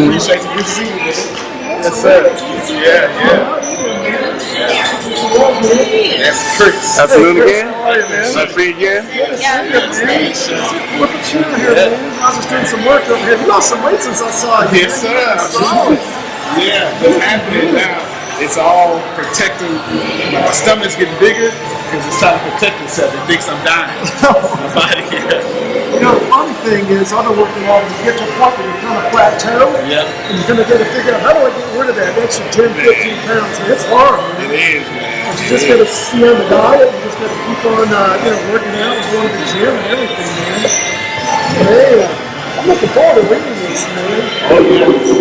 appreciate you receiving it. Yes, sir. Yeah. That's Chris. Absolutely, Chris, again. how are you, man? Nice to meet you again. Look at you here, man. I was just doing some work over here. You lost some weight since I saw you. Yes, sir. Yeah, what's happening now? It's all protecting. My stomach's getting bigger because it's trying to protect itself. It thinks I'm dying. My body. You know, the funny thing is, I've been working on it to get to a point where you kind of plateau. Yeah. And you're going to get to figure out how do I get rid of that extra 10, 15 pounds. And it's hard, man. It is, man. But you just got to stay on the diet. You just got to keep on, working out and going to the gym and everything, man. Hey, I'm looking forward to reading this, man. Oh, yeah.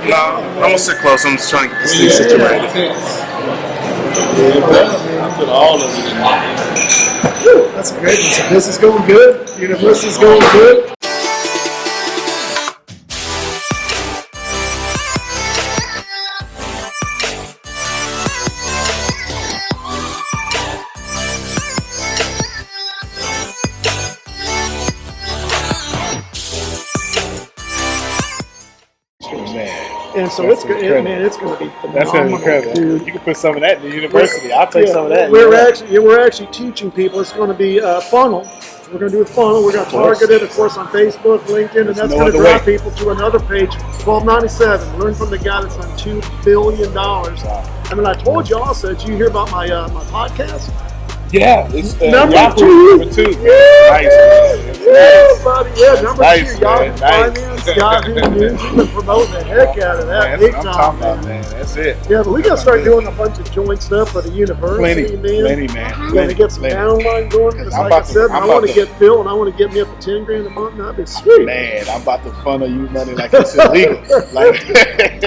No, I'm gonna sit close. I'm just trying to get this thing situated. I put all of it in there. That's great. So business going good. University's going good. And so it's good, man. It's going to be phenomenal. That's going to be incredible. Dude. You can put some of that in the university. I'll take some of that. We're actually teaching people. It's going to be a funnel. So we're going to do a funnel. We're going to target it, of course, on Facebook, LinkedIn, and that's going to drive people to another page, $12.97. Learn from the guy that's done $2 billion. And then I told you also, did you hear about my podcast? Yeah, it's number two. Nice, Yeah, buddy. Yeah, number nice, 2. Yahoo Finance, Yahoo News. You've been promoting the heck out of that. Big I'm time, talking about, man. That's it. Yeah, but we got to start doing a bunch of joint stuff for the university, Plenty, man. We got to get some downline going. Because like I said, I want to get Phil and I want to get me up to $10,000 a month. That'd be sweet. Man, I'm about to funnel you money like it's illegal. Like,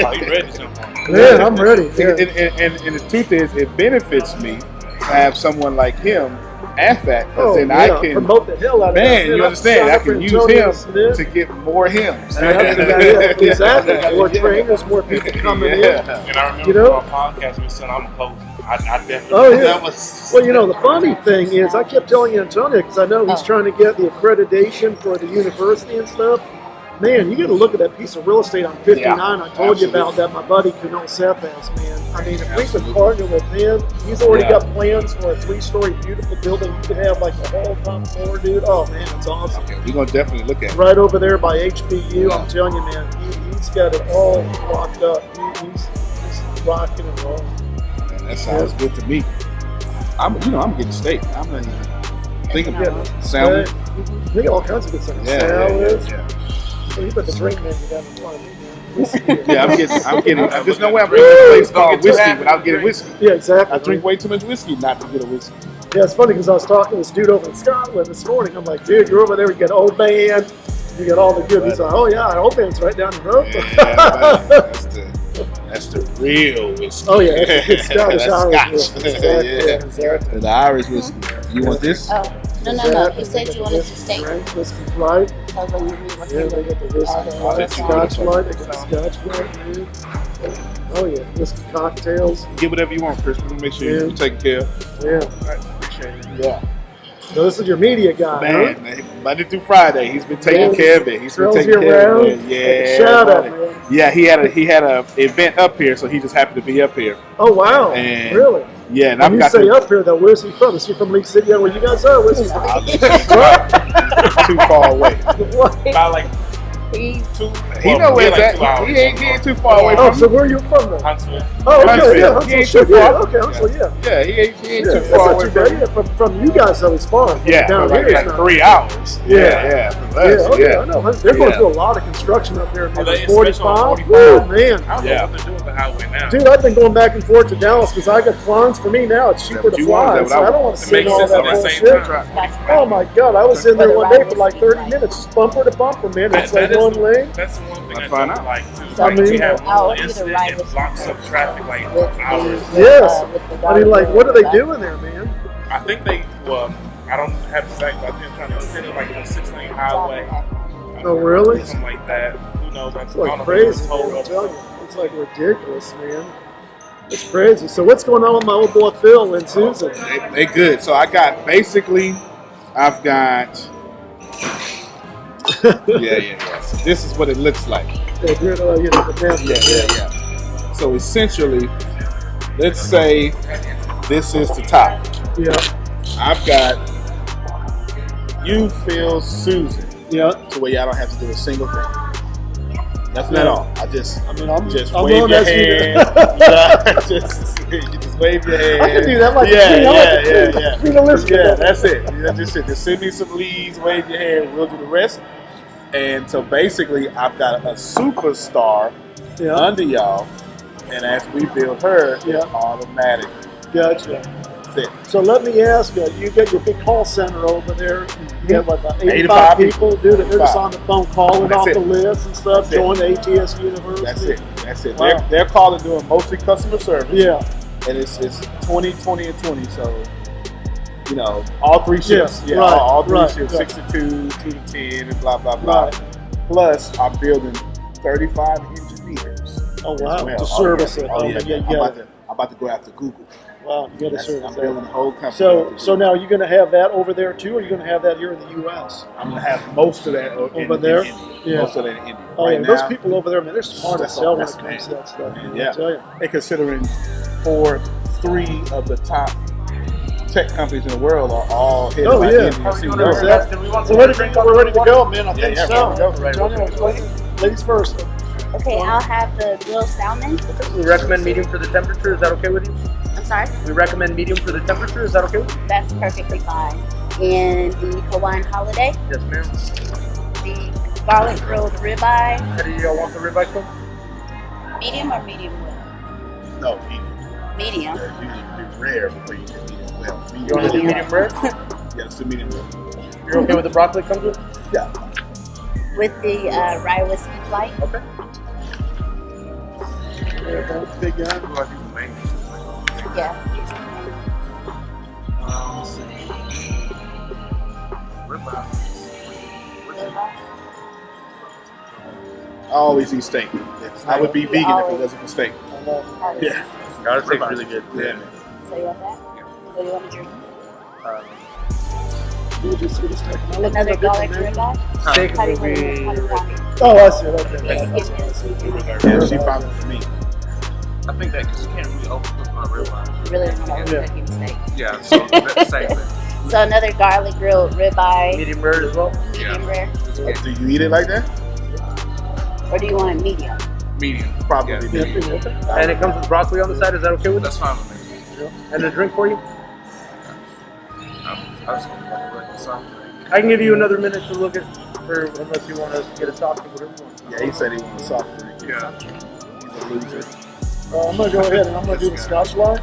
Are you ready to jump on? Yeah, I'm ready. Yeah. And the truth is, it benefits me to have someone like him at that, because then I can promote the hell out of man, you understand? I can use him to get more hymns. Exactly. More trainers, more people coming in. And I remember our podcast, we said I'm a coach. I definitely. That was. Well, the funny thing is, I kept telling Antonio because I know he's trying to get the accreditation for the university and stuff. Man, you got to look at that piece of real estate on 59. I told you about that. My buddy Kunal Sethas, man. I mean, if we could partner with him, he's already got plans for a 3-story beautiful building. You could have like the whole top floor, dude. Oh man, it's awesome. Okay, we're gonna definitely look at it. Right over there by HBU. I'm telling you, man, he's got it all locked up. He's rocking and rolling. Man, that sounds good to me. I'm getting steak. I'm not even thinking about salmon. We got all kinds of good stuff. Salads. Well, you put the drink menu down in front of me, man. I'm getting. There's no way I'm drinking a place called whiskey without getting whiskey. Yeah, exactly. I drink way too much whiskey not to get a whiskey. Yeah, it's funny because I was talking to this dude over in Scotland this morning. I'm like, dude, you're over there. You got Old Band. You got all the good. He's like, oh yeah, Old Band's right down the road. That's the real whiskey. Oh yeah, it's Scottish Irish Scotch. whiskey. Exactly. The Irish whiskey. You want this? Oh. No. You said you wanted to stay. Whiskey Flight. I was like, you read what Yeah, they got the whiskey Scotch Light. They got the Scotch Light, dude. Oh yeah, whiskey cocktails. Get whatever you want, Chris. We'll make sure you take care of. Yeah. I appreciate it. Yeah. So this is your media guy, man, Monday through Friday, he's been taking care of it. He's been taking care of it. Yeah. Shout out, man. Yeah, he had a event up here, so he just happened to be up here. Oh wow! And really? Yeah, and when you say up here, though, where's he from? Is he from League City? Where you guys are? Where's he from? Too far away. About like He's he know where it's at. He ain't too far away from. Oh, so where are you from then? Huntsville. Oh, okay, Huntsville. yeah, He ain't Huntsville. too far. Yeah, okay, Huntsville, yeah. Yeah, he ain't too That's far not away too bad. Yeah, from you guys, though, it's far. Yeah, down like, here, like 3 hours. Yeah. From us, okay, I know. They're going through a lot of construction up there. Are they 45? Woo, man. I don't know what they're doing with the highway now. Dude, I've been going back and forth to Dallas because I got clients. For me now, it's cheaper to fly. So I don't want to sit in all that bullshit. Oh my God, I was in there one day for like 30 minutes, just bumper to bumper, man. It's like one lane. That's the one thing I find don't like too. I mean, we have I'll one either incident ride and with blocks up traffic like hours. Yes. I mean, like, what are they doing there, man? I think they, I don't have exact, I think they're trying to extend it like a 6-lane highway. Oh, really? Something like that. Who knows? It's like crazy, man. I'm telling you. It's like ridiculous, man. It's crazy. So what's going on with my old boy Phil and Susan? They good. So I've got Yeah. So this is what it looks like. The demo. Yeah. So essentially, let's say this is the top. Yeah. I've got you, Phil, Susan. Yeah. To where y'all don't have to do a single thing. Nothing at all. I'm I'm just willing wave your as you hand. You just wave your hand. I can do that like yeah. Realistic. Yeah, that's it. That's just it. Just send me some leads, wave your hand, we'll do the rest. And so basically, I've got a superstar under y'all, and as we build her, it's automatic. Gotcha. That's it. So let me ask you, you got your big call center over there. You have about 85 people, dude, and they're just on the phone calling off the list and stuff, going to ATS University. That's it. Wow. They're calling, doing mostly customer service. Yeah. And it's 20, 20, and 20. So, you know, all three shifts. Yeah, all three shifts, right. 6 to 2, 2 to 10, and blah, blah, blah. Right. Plus, I'm building 35 engineers. Oh, wow. Well. To service it. I'm about to go after Google. Wow, you got to service I'm that. building a whole company. So now you're going to have that over there too, or you're going to have that here in the U.S.? I'm going to have most of that over there. in India. Yeah. Most of that in India. Oh, right yeah. now, Those people over there, man, they're smart as hell when it that's comes to that stuff. man, I tell you. They're considering 3 of the top tech companies in the world are all headed by Indian CEOs. We're ready to go, man. I think so. Right. Johnny, ladies first. Okay, I'll have the grilled salmon. We recommend medium for the temperature. Is that okay with you? I'm sorry? We recommend medium for the temperature. Is that okay with you? That's perfectly fine. And the Hawaiian holiday, Yes, ma'am. the garlic grilled ribeye, How do y'all want the ribeye cooked? medium or medium well? No, medium. Medium. You do rare before you do medium well. You want to do medium rare? Yeah, let's do medium well. You're okay with the broccoli comes with? Yeah. With the rye whiskey flight. Okay. Big guy. Yeah. I always eat steak. I would be vegan if it wasn't for steak. Yeah. Garlic steak's really good. Yeah, man. So you want that? What do you want to drink? Another Another garlic ribeye? Steak How do will you be. want it? Oh, I see. Okay. Yes, give me the sweet Yeah, she found it for me. I think that because you can't really overcook my ribeye. Really don't know what to steak. Yeah, so that's the same thing. So another garlic grilled ribeye, Medium rare as well? medium rare, Do you eat it like that? or do you want it medium? Medium. Probably Yeah. medium. And it comes with broccoli on the side. Is that okay with you? That's fine with me. And a drink for you? I was going to like something. I can give you another minute to look at, or unless you want to get a soft drink, whatever you want. Yeah, he said he wants a soft drink. Yeah. He's a loser. I'm going to go ahead and I'm going to do the Scotch line.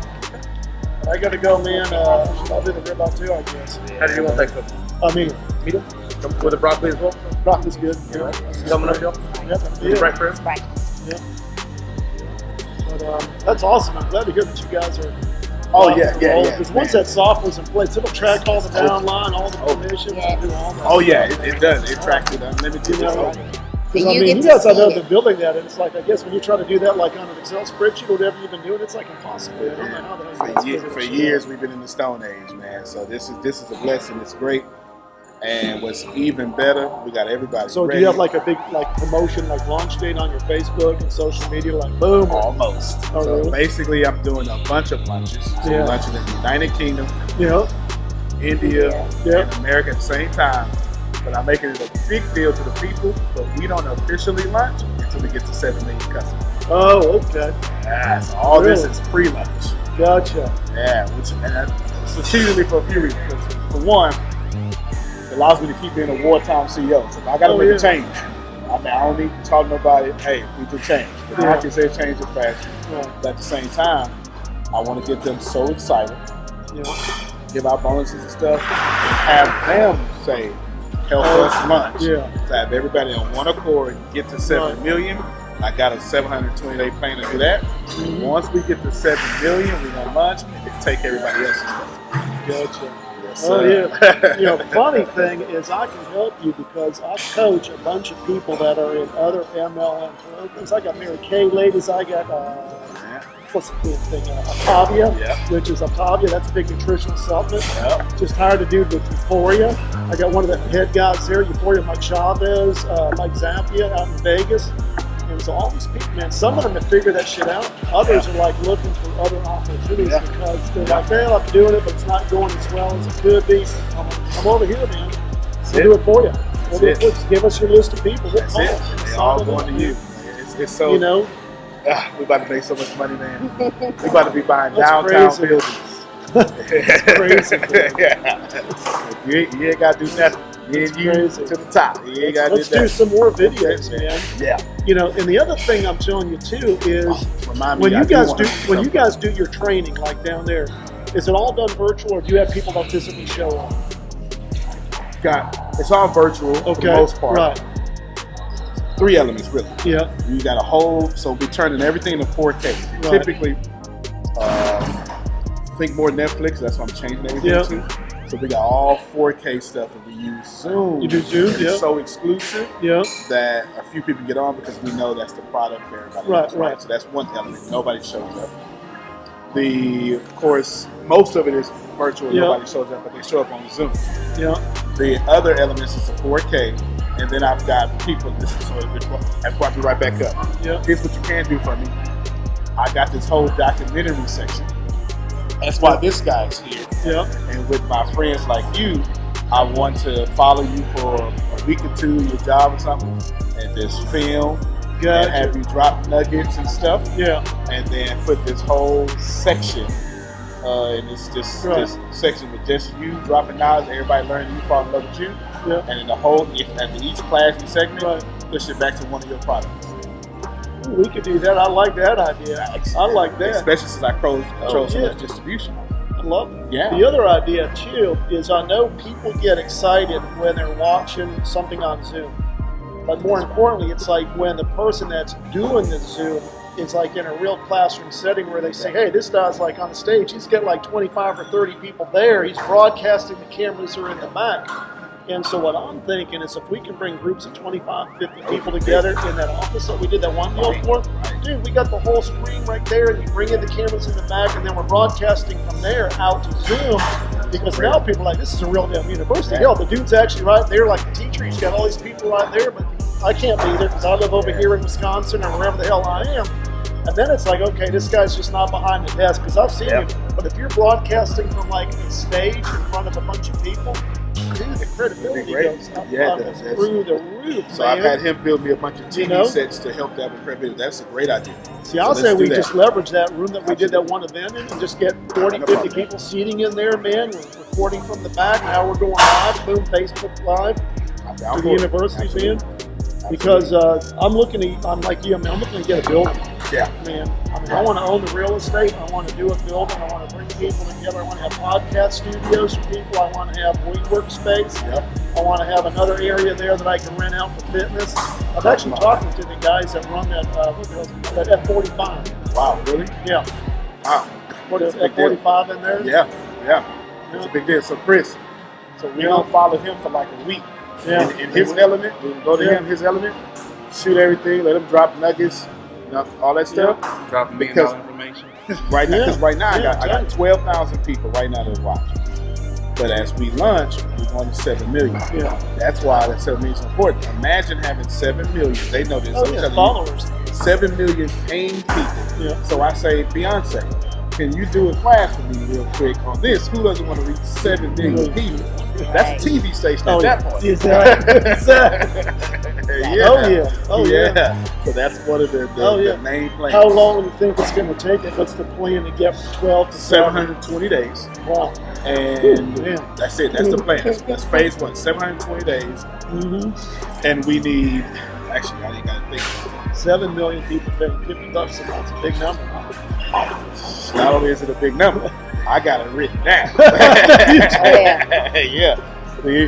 I got to go, man. I'll do the ribeye too, I guess. How do you want that cooked? I mean, Medium? With the broccoli as well? broccoli's good. Yeah. Coming up, Joe? Yep. With right for him? Right. But that's awesome. I'm glad to hear that you guys are. Oh, yeah. Because once that software's in place, it'll track all the downline, all the permissions, and do all that. Oh, yeah, it does. It tracks it unlimited. You know, Do I you mean, get you to guys see I know it? been building that, and it's like, I guess when you try to do that like on an Excel spreadsheet or whatever you've been doing, it's like impossible. I don't know how the hell you guys figure For that shit years, out. we've been in the Stone Age, man. So this is a blessing. It's great. And what's even better, we got everybody So ready. do you have like a big like promotion, like launch date on your Facebook and social media, like boom? Almost. Oh, So really? basically, I'm doing a bunch of lunches. So Yeah. we're lunching in the United Kingdom, You know? India, Yeah. and America at the same time. But I'm making it a big deal to the people, but we don't officially lunch until we get to 7 million customers. Oh, okay. Yeah, so all Really? this is pre-lunch. Gotcha. Yeah, which and strategically for a few reasons. Because for one, it allows me to keep being a wartime CEO. So if I got to make a change, I don't need to talk to nobody. Hey, we can change. The market says change it fast. Right. But at the same time, I want to get them so excited, Yeah. give out bonuses and stuff, and have them say, help us lunch. Yeah. So have everybody on one accord get to 7 million. I got a 720-day plan to do that. Mm-hmm. Once we get to 7 million, we're going to lunch and then take everybody else's stuff. Gotcha. Yes, Oh sir. yeah. You know, the funny thing is I can help you because I coach a bunch of people that are in other MLM programs. I got Mary Kay ladies. I got what's the thing? Octavia, which is Octavia. That's a big nutritional supplement. Just hired a dude with Euphoria. I got one of the head guys there, Euphoria, Mike Chavez, Mike Zappia out in Vegas. And so all these people, man, some of them have figured that shit out. Others are like looking for other opportunities because they're like, man, I'm doing it, but it's not going as well as it could be. I'm over here, man. We'll do it for you. We'll do it for you. Just give us your list of people. That's it. They all going to you. It's so, you know, we about to make so much money, man. We about to be buying downtown buildings. Crazy. You ain't got to do nothing. You ain't to the top. You ain't got to do Let's do some more videos, man. Yeah. You know, and the other thing I'm telling you too is when you guys do your training, like down there, is it all done virtual, or do you have people that physically show up? It's all virtual for the most part. Right. 3 elements, really. Yeah. You got a whole, so we're turning everything into 4K. Right. Typically, think more Netflix, that's what I'm changing everything to. So we got all 4K stuff, and we use Zoom. You do Zoom, It's so exclusive Yeah. that a few people get on because we know that's the product for everybody. Right. So that's one element. Nobody shows up. Of course, most of it is virtual. Nobody shows up, but they show up on Zoom. Yeah. The other elements is a 4K, and then I've got people. I brought me right back up. Yeah. Here's what you can do for me. I got this whole documentary section. That's why this guy's here. Yeah. And with my friends like you, I want to follow you for a week or two, your job or something, and just film and have you drop nuggets and stuff. Yeah. And then put this whole section, and it's just this section with just you dropping knowledge, everybody learning, you fall in love with you. Yeah. And then the whole, after each class and segment, push it back to one of your products. Ooh, we could do that. I like that idea. I like that. Especially since I control so much distribution. I love it. Yeah. The other idea too is I know people get excited when they're watching something on Zoom. But more importantly, it's like when the person that's doing the Zoom is like in a real classroom setting where they say, hey, this guy's like on the stage, he's got like 25 or 30 people there, he's broadcasting, the cameras are in the back. And so what I'm thinking is if we can bring groups of 25, 50 people together in that office that we did that one deal for, dude, we got the whole screen right there, and you bring in the cameras in the back, and then we're broadcasting from there out to Zoom, because now people are like, this is a real damn university. Hell, the dude's actually right there, like the teacher, he's got all these people right there, but I can't be there because I live over here in Wisconsin or wherever the hell I am. And then it's like, okay, this guy's just not behind the desk, because I've seen it. But if you're broadcasting from like a stage in front of a bunch of people, dude, the credibility goes up through the roof. So I've had him build me a bunch of TV sets to help that with credibility. That's a great idea. See, I'll say we just leverage that room that we did that one event in and just get 40, 50 people seating in there, man. We're recording from the back. Now we're going live, boom, Facebook Live to the university, man. Because I'm like you, I'm looking to get a building. Yeah. Man, I mean, I want to own the real estate. I want to do a building. I want to bring people together. I want to have podcast studios for people. I want to have WeWork space. Yep. I want to have another area there that I can rent out for fitness. I've actually talked to the guys that run that F45. Wow, really? Yeah. Wow. What is F45 in there? Yeah. It's a big deal. So Chris, we're going to follow him for like a week. Yeah. In his element, we can go to him, his element, shoot everything, let him drop nuggets, all that stuff. Drop $1 million information. Right now, because I got 12,000 people right now that watch. But as we launch, we're going to 7 million. Yeah. That's why that 7 million is important. Imagine having 7 million. They know this. Followers. 7 million paying people. Yeah. So I say, Beyonce, can you do a class for me real quick on this? Who doesn't want to reach 7 million people? That's a TV station at that point. Oh yeah. So that's one of the main plans. How long do you think it's going to take it? What's the plan to get from 12 to 720 days. Wow. And that's it. That's the plan. That's phase 1. 720 days. Mm-hmm. And we need, actually, I ain't got to think. 7 million people paying $50 a month. It's a big number. Not only is it a big number, I got it written down.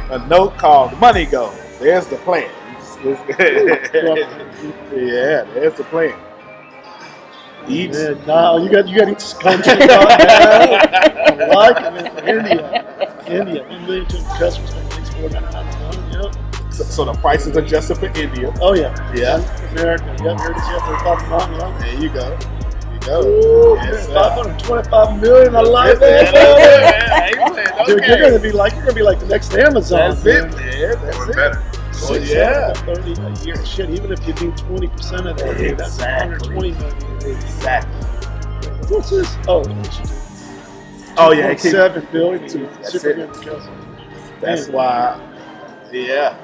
A note called Money Go. There's the plan. There's the plan. Eats. Now you got each country. I like it. India. 1 million customers paying $4.99. So the prices are adjusted for India. Oh yeah. Yeah. America. Here it is. $35 a month. There you go. go. Ooh, Yes, sir. 525 million. I like that. Dude, you're gonna be like the next Amazon. That's man. it, man. That's Or it. better. Oh, yeah. 30 a year. Shit, even if you do 20% of that, dude, that's Exactly. 120 million. Exactly. What's this? Oh, Oh yeah, it keeps- 7 billion. That's Super it. good because That's why. Yeah.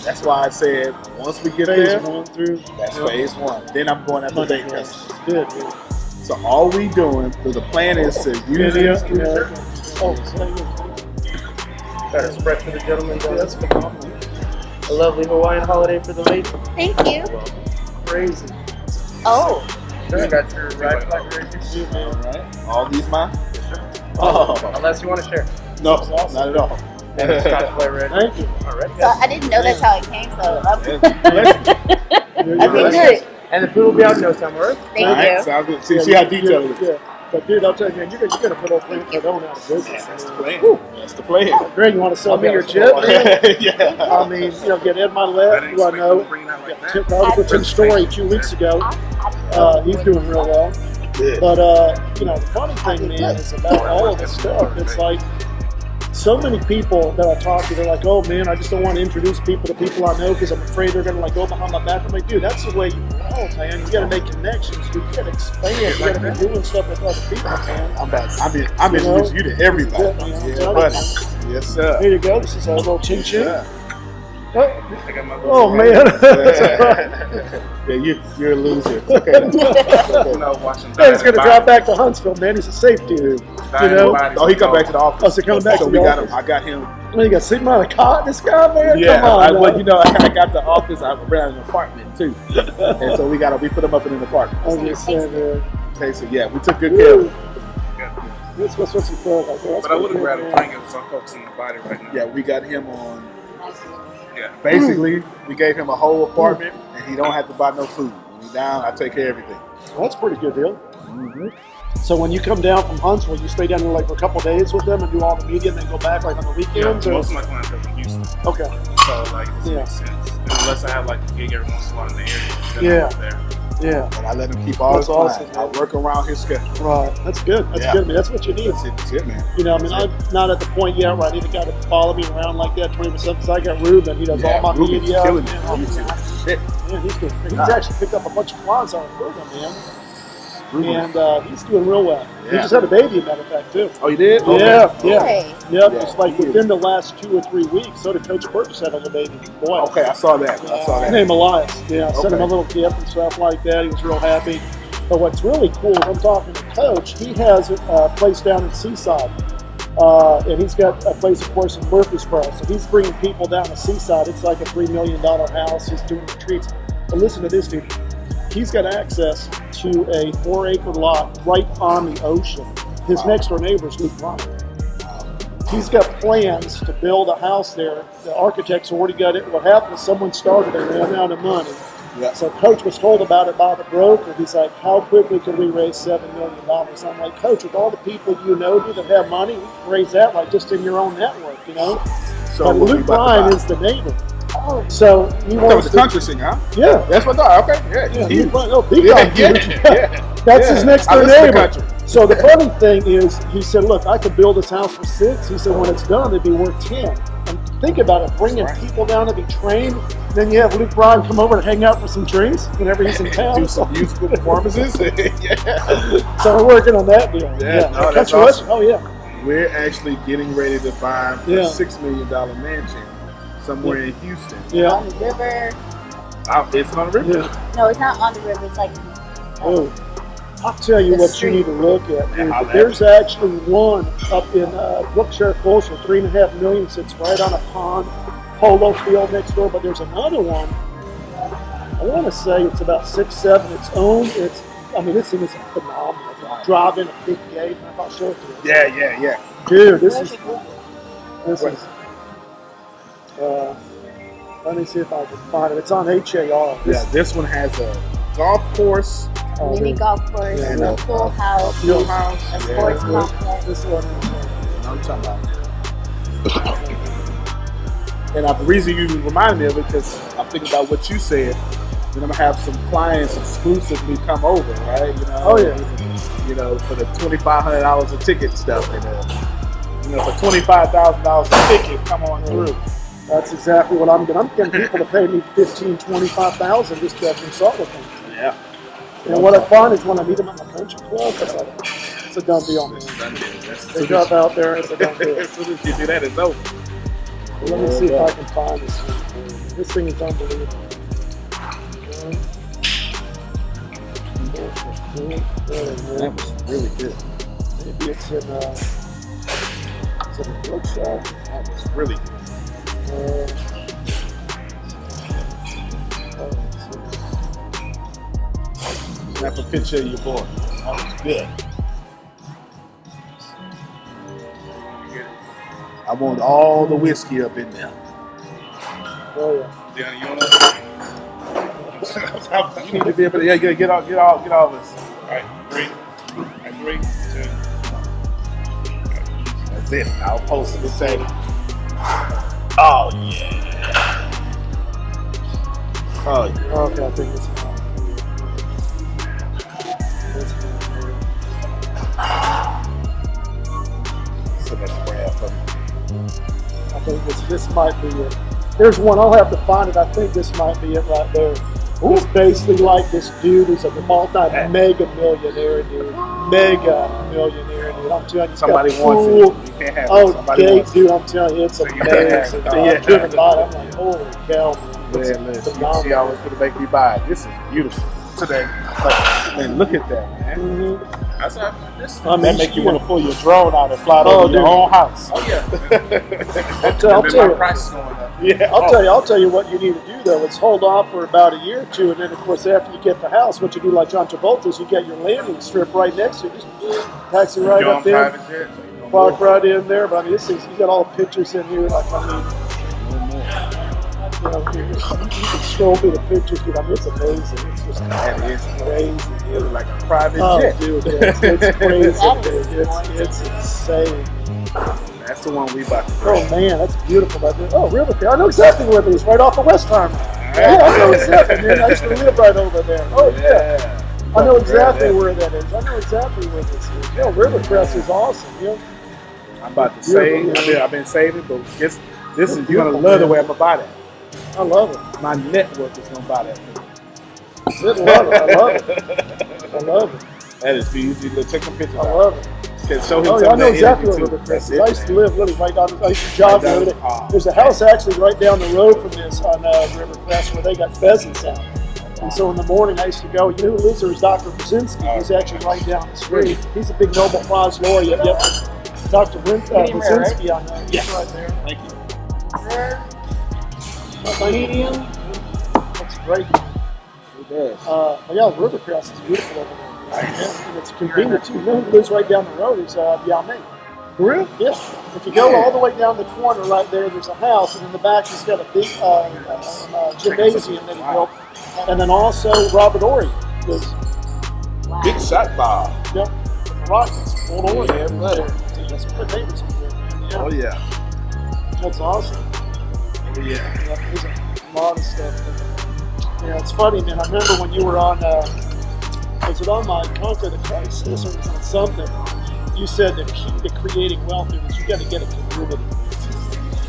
That's why I said once we get phase there, 1 through. that's phase 1. Then I'm going after bait testing. Good, dude. So all we doing, so the plan is to use Video. these three shirts. Oh, thank you. Got a spread for the gentleman. Yeah, that's phenomenal. A lovely Hawaiian holiday for the ladies. Thank you. Crazy. Oh, I got your ride flag ready. All right. All these mine? Oh. Unless you want to share. No, not at all. And the Scotch play ready. Thank you. Alright. so I didn't know that's how it came. So You're okay, good. And the food will be out in no time, alright? Thank All right, you. sounds good. See how detailed it is. Yeah. But dude, I'll tell you, man, you're gonna put old Plant Cardone out of business. That's the man. plan. Woo. That's the plan. Greg, you want to sell me your jet, man? I mean, get Ed Milet, who I know. Tim Robertson story 2 weeks ago. He's doing real well. But the funny thing, man, is about all of this stuff. It's like so many people that I talk to, they're like, "Oh man, I just don't want to introduce people to people I know because I'm afraid they're gonna go behind my back." I'm like, dude, that's the way you grow, man. You gotta make connections. Dude. You gotta expand. You gotta be doing stuff with other people, man. I'm introducing you to everybody. Yeah, Yeah, buddy. Yes, sir. Here you go. This is a little chin chin. Sir. Oh man. Yeah, you're a loser. It's okay. Hey, he's gonna drop back to Huntsville, man. He's a safe dude. Oh, he come back to the office. Oh, so coming back so to we the got office. him. I got him. Well, you got sleeping on a cot, this guy, man? Yeah, Come on. I got the office. I ran an apartment too, and so we put him up in an apartment. I'm just saying, man. Okay, so yeah, we took good care of him. What's he feel like? That's But I would have pretty grabbed good, a man. drink and some folks in the body right now. Yeah, we got him on. Yeah. Basically, we gave him a whole apartment, and he don't have to buy no food. When he's down, I take care of everything. Well, that's a pretty good deal. So when you come down from Huntsville, you stay down there like for a couple of days with them and do all the media and then go back like on the weekends? Yeah, or? most of my clients are from Houston, Okay. so like it Yeah. makes sense. And unless I have like a gig every once in a while in the area, then Yeah. I'm there. Yeah. But I let him keep all That's his awesome, clients. man. I work around his schedule. Right. That's good. That's Yeah. good, man. That's what you need. That's it, man. I mean, I'm not at the point yet where I need a guy to follow me around like that 20% because I got Ruben. He does all my Ruben's media. killing Man, it. oh, Ruben's man, shit. man, he's good. He's actually picked up a bunch of clients on our program, man. And he's doing real well. He Yeah. just had a baby, as a matter of fact, too. Oh, you did? Yeah, yeah. Hey. Yep, Yeah, it's like he within is. the last 2 or 3 weeks, so did Coach Burgess had a little baby boy. Okay, I saw that. I saw His that. name Elias. Yeah, I sent him Okay. a little gift and stuff like that. He was real happy. But what's really cool, I'm talking to Coach, he has a place down in Seaside. And he's got a place, of course, in Murfreesboro. So he's bringing people down to Seaside. It's like a $3 million house. He's doing retreats. But listen to this, dude. He's got access to a 4-acre lot right on the ocean. His next door neighbor is Luke Ryan. He's got plans to build a house there. The architects already got it. What happened is someone started and ran out of money. Yeah. So Coach was told about it by the broker. He's like, how quickly can we raise $7 million? I'm like, Coach, with all the people you know that have money, we can raise that like just in your own network, you know? So But what we Luke about to Ryan buy? is the neighbor. Oh, So he That wants was the to, country singer, huh? yeah. That's what I thought. Okay, yeah. Yeah, He's Luke Ryan. Oh, big yeah, time, dude. yeah. That's Yeah. his next I door listen to neighbor. country. So the funny thing is, he said, look, I could build this house for 6. He said, when it's done, it'd be worth 10. And think about it, bringing That's right. people down to be trained. Then you have Luke Bryan come over and hang out for some drinks whenever he's in town. Do some musical performances. Yeah. So we're working on that deal. Yeah, no, that's Country Western, awesome. oh yeah. We're actually getting ready to buy a Yeah. $6 million mansion somewhere in Houston. Yeah. on the river. It's on the river. Yeah. No, it's not on the river. It's like Oh, I'll tell you The what street. you need to look at. Yeah, dude. I'll let There's actually one up in Brookshire Falls for $3.5 million. Sits right on a pond, polo field next door. But there's another one. I want to say it's about 6-7. It's owned. This thing is phenomenal. Drive in a big gate. I'll show it to you. Yeah. Dude, this is. Let me see if I can find it. It's on HAR. Yeah, this one has a golf course mini golf course, and a pool house, field house. a sports complex. This one. I'm talking about. And the reason you reminded me of it because I'm thinking about what you said. Then I'm gonna have some clients exclusively come over, right? You know, Oh, yeah. You know, for the $2,500 a ticket stuff, and you know, for $25,000 a ticket, come on through. That's exactly what I'm doing. I'm getting people to pay me $15,000, $25,000 just to consult with them. Yeah. And what I find is when I meet them at my country club, it's a done deal, man. They drop out there, it's a done deal. As soon as you do that, it's over. Let me see if I can find this thing. This thing is unbelievable. That was really good. Maybe it's in a workshop. That was really good. Snap a picture of your boy. That was good. I want all the whiskey up in there. Oh yeah. Yeah, you want to? You need to be able to get all this. All right, 3, 2. That's it. I'll post it and say, oh yeah. Oh yeah. Okay, I think it's So that's rare for me. I think this might be it. There's one, I'll have to find it. I think this might be it right there. It's basically like this dude who's a multi-mega millionaire, dude. Mega millionaire, dude. I'm telling you, Somebody he's wants got it. You can't have it. Oh, Somebody Gabe, wants it. dude, I'm telling you, it's So you can't amazing. have it. I'm Yeah. giving by it. I'm like, holy cow, man. Man, It's listen, phenomenal. she always gonna make me buy it. This is beautiful. Today, man, look at that, man. Mhm. That's how this. I mean, That make you want to pull your drone out and fly over your dude. own house. Oh yeah. I'll tell My you. price is going up. Yeah, I'll tell you what you need to do though. Is hold off for about a year or two, and then of course after you get the house, what you do like John Travolta is you get your landing strip right next to you. Just taxi right You're up on there, private jet, so you don't park move. right in there. But I mean, this thing's, you got all the pictures in here. Like I mean, you know, you can scroll through the pictures, dude. I mean, it's amazing. It's just that is crazy. it's like a private Oh, jet. dude, it's crazy. That is dude. It's insane. That's the one we bought. Oh man, that's beautiful. Oh, Rivercrest. I know exactly where it is. Right off of Westheimer. Yeah, I know exactly. Man, I used to live right over there. Oh yeah. I know exactly where that is. I know exactly where this is. You know, Rivercrest is awesome. You know, I'm about to save. I've been saving, but this is you're gonna love the way I'm gonna buy that. I love it. My network is gonna buy that for me. I love it. I love it. I love it. That is easy to take a picture. I love it. Can show him Oh, some yeah, I of know that exactly where energy, too. Rivercrest That's is. it, I used to man. live literally right down. I used to jog Right over down- there. There's a house actually right down the road from this on Rivercrest where they got pheasants out. And so in the morning I used to go. You know who lives there is Dr. Brzezinski. He's actually right down the street. He's a big Nobel Prize laureate. Yep. Dr. Brzezinski on that. Yes. Right there. Thank you. Medium. That's great. It does. But yeah, Rivercrest is beautiful over there. And it's convenient too. You know who lives right down the road is Yao Ming. For real? Yeah. If you go all the way down the corner right there, there's a house, and in the back he's got a big gymnasium that he built. And then also Robert Ory lives. Big shot, Bob. Yep. The Rockets. Old Ory. Yeah, buddy. That's what the neighbors over there, man. Yeah. Oh yeah. That's awesome. Oh yeah. Yeah, there's a lot of stuff. Yeah, it's funny, man. I remember when you were on, was it on my Conquer the Crisis or was it something? You said the key to creating wealth is you got to get a community.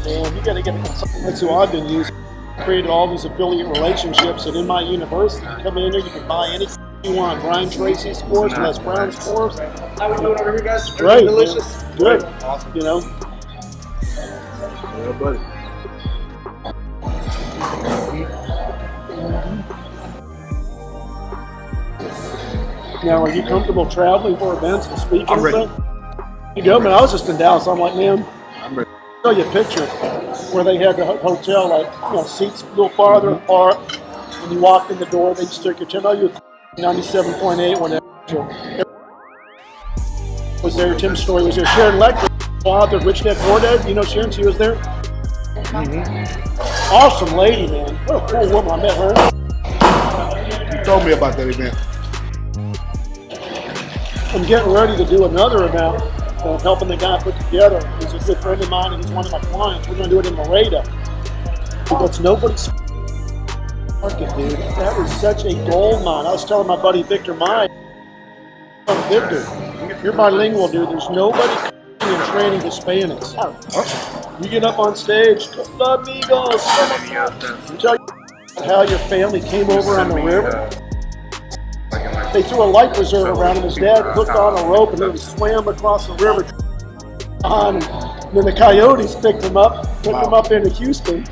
Man, you got to get a consultant. That's who I've been using. Created all these affiliate relationships, and in my university, you come in there, you can buy anything you want. Brian Tracy's course, Les Brown's course. How we doing over here, guys? Great, Delicious. man. Good. You know. Yeah, buddy. Now, are you comfortable traveling for events and speaking? I'm ready. and stuff? You go, man. I was just in Dallas. I'm like, man, I'm ready. I'll show you a picture where they had the hotel, like, you know, seats a little farther apart. When you walked in the door, they just took your chin. Oh, you were 97.8 whenever was there. Tim Story was there. Sharon Lecter, author of Rich Dad Poor Dad. You know Sharon? She was there. Mm-hmm. Awesome lady, man. What a cool woman. I met her. You told me about that event. I'm getting ready to do another event, helping the guy put together. He's a good friend of mine, and he's one of my clients. We're going to do it in Laredo. Because nobody's market, dude. That was such a gold mine. I was telling my buddy Victor Victor, you're bilingual, dude. There's nobody in training Hispanics. You get up on stage, "Hola, amigos, you tell how your family came over on the river. They threw a life preserver around him. His dad hooked on a rope and then he swam across the river. And then the coyotes picked him up, took him up into Houston.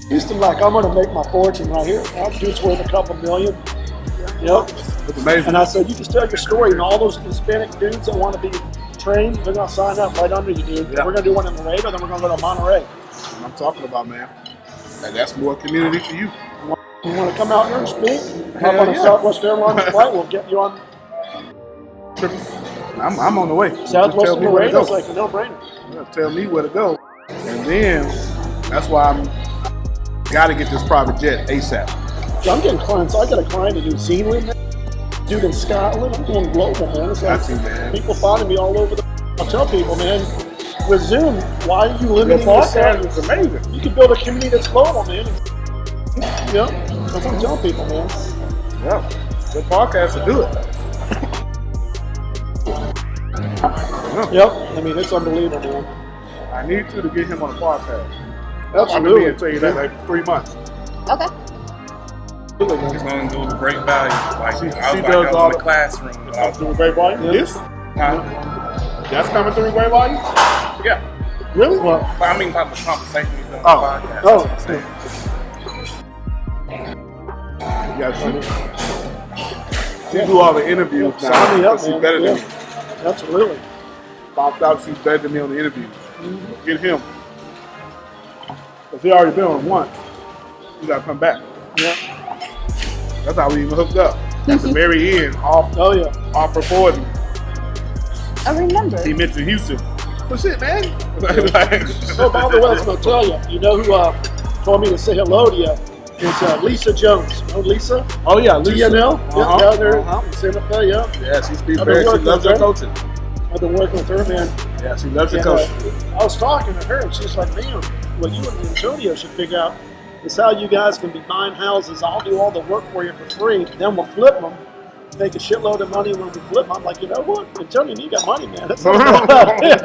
Houston, like, I'm going to make my fortune right here. That dude's worth a couple million. Yep. It's amazing. And I said, you just tell your story, and all those Hispanic dudes that want to be trained, they're going to sign up right under you, dude. Yeah. We're going to do one in Laredo, then we're going to go to Monterey. What I'm talking about, man. And that's more community for you. You want to come out here and speak? Hop Hell on a yeah. Southwest Airlines flight, we'll get you on I'm on the way. Southwest Just tell me where to Laredo. It's go. like a no-brainer. Tell me where to go. And then, that's why I got to get this private jet ASAP. I'm getting clients. I got a client in New Zealand, dude in Scotland. I'm going global, man. It's like Got you, man. people finding me all over the. I tell people, man, with Zoom, why are you Your limiting podcast yourself? is amazing. You can build a community that's global, man. Yeah, that's what I'm telling people, man. Yeah. Your podcast will do it. Yep. I mean, it's unbelievable, man. I need you to get him on the podcast. Absolutely. I'll tell you that like 3 months. Okay. It's going to do great value. Like, She I was does like, I was all in the the- classroom. I was, Through Great Volume? Yes. That's coming through Great Volume? yeah. Really? Well, But I mean, about the conversation we done on Oh. the podcast. Oh. That's what I'm saying. Yeah, she do all the interviews now. sign me up, She's man. better than me. Yeah. Absolutely. Popped out, she's better than me on the interviews. Get him. Because he already been on once. You got to come back. Yeah. That's how we even hooked up. At the very end, off recording, I remember. he mentioned Houston. What's it, man? Oh, by the way, I was going to tell you. You know who told me to say hello to you? It's Lisa Jones. You know Lisa? Oh, yeah, Lisa. TNL? Uh-huh. Yeah, down there Uh-huh. in Santa Fe, yeah. Yeah, she speaks I've been very, she working loves with her her. coaching. I've been working with her, man. Yeah, she loves her And, coaching. I was talking to her, and she's like, man, what you and Antonio should figure out is how you guys can be buying houses. I'll do all the work for you for free. Then we'll flip them, make a shitload of money when we flip them. I'm like, you know what? Antonio, you got money, man. That's not bad. Yeah.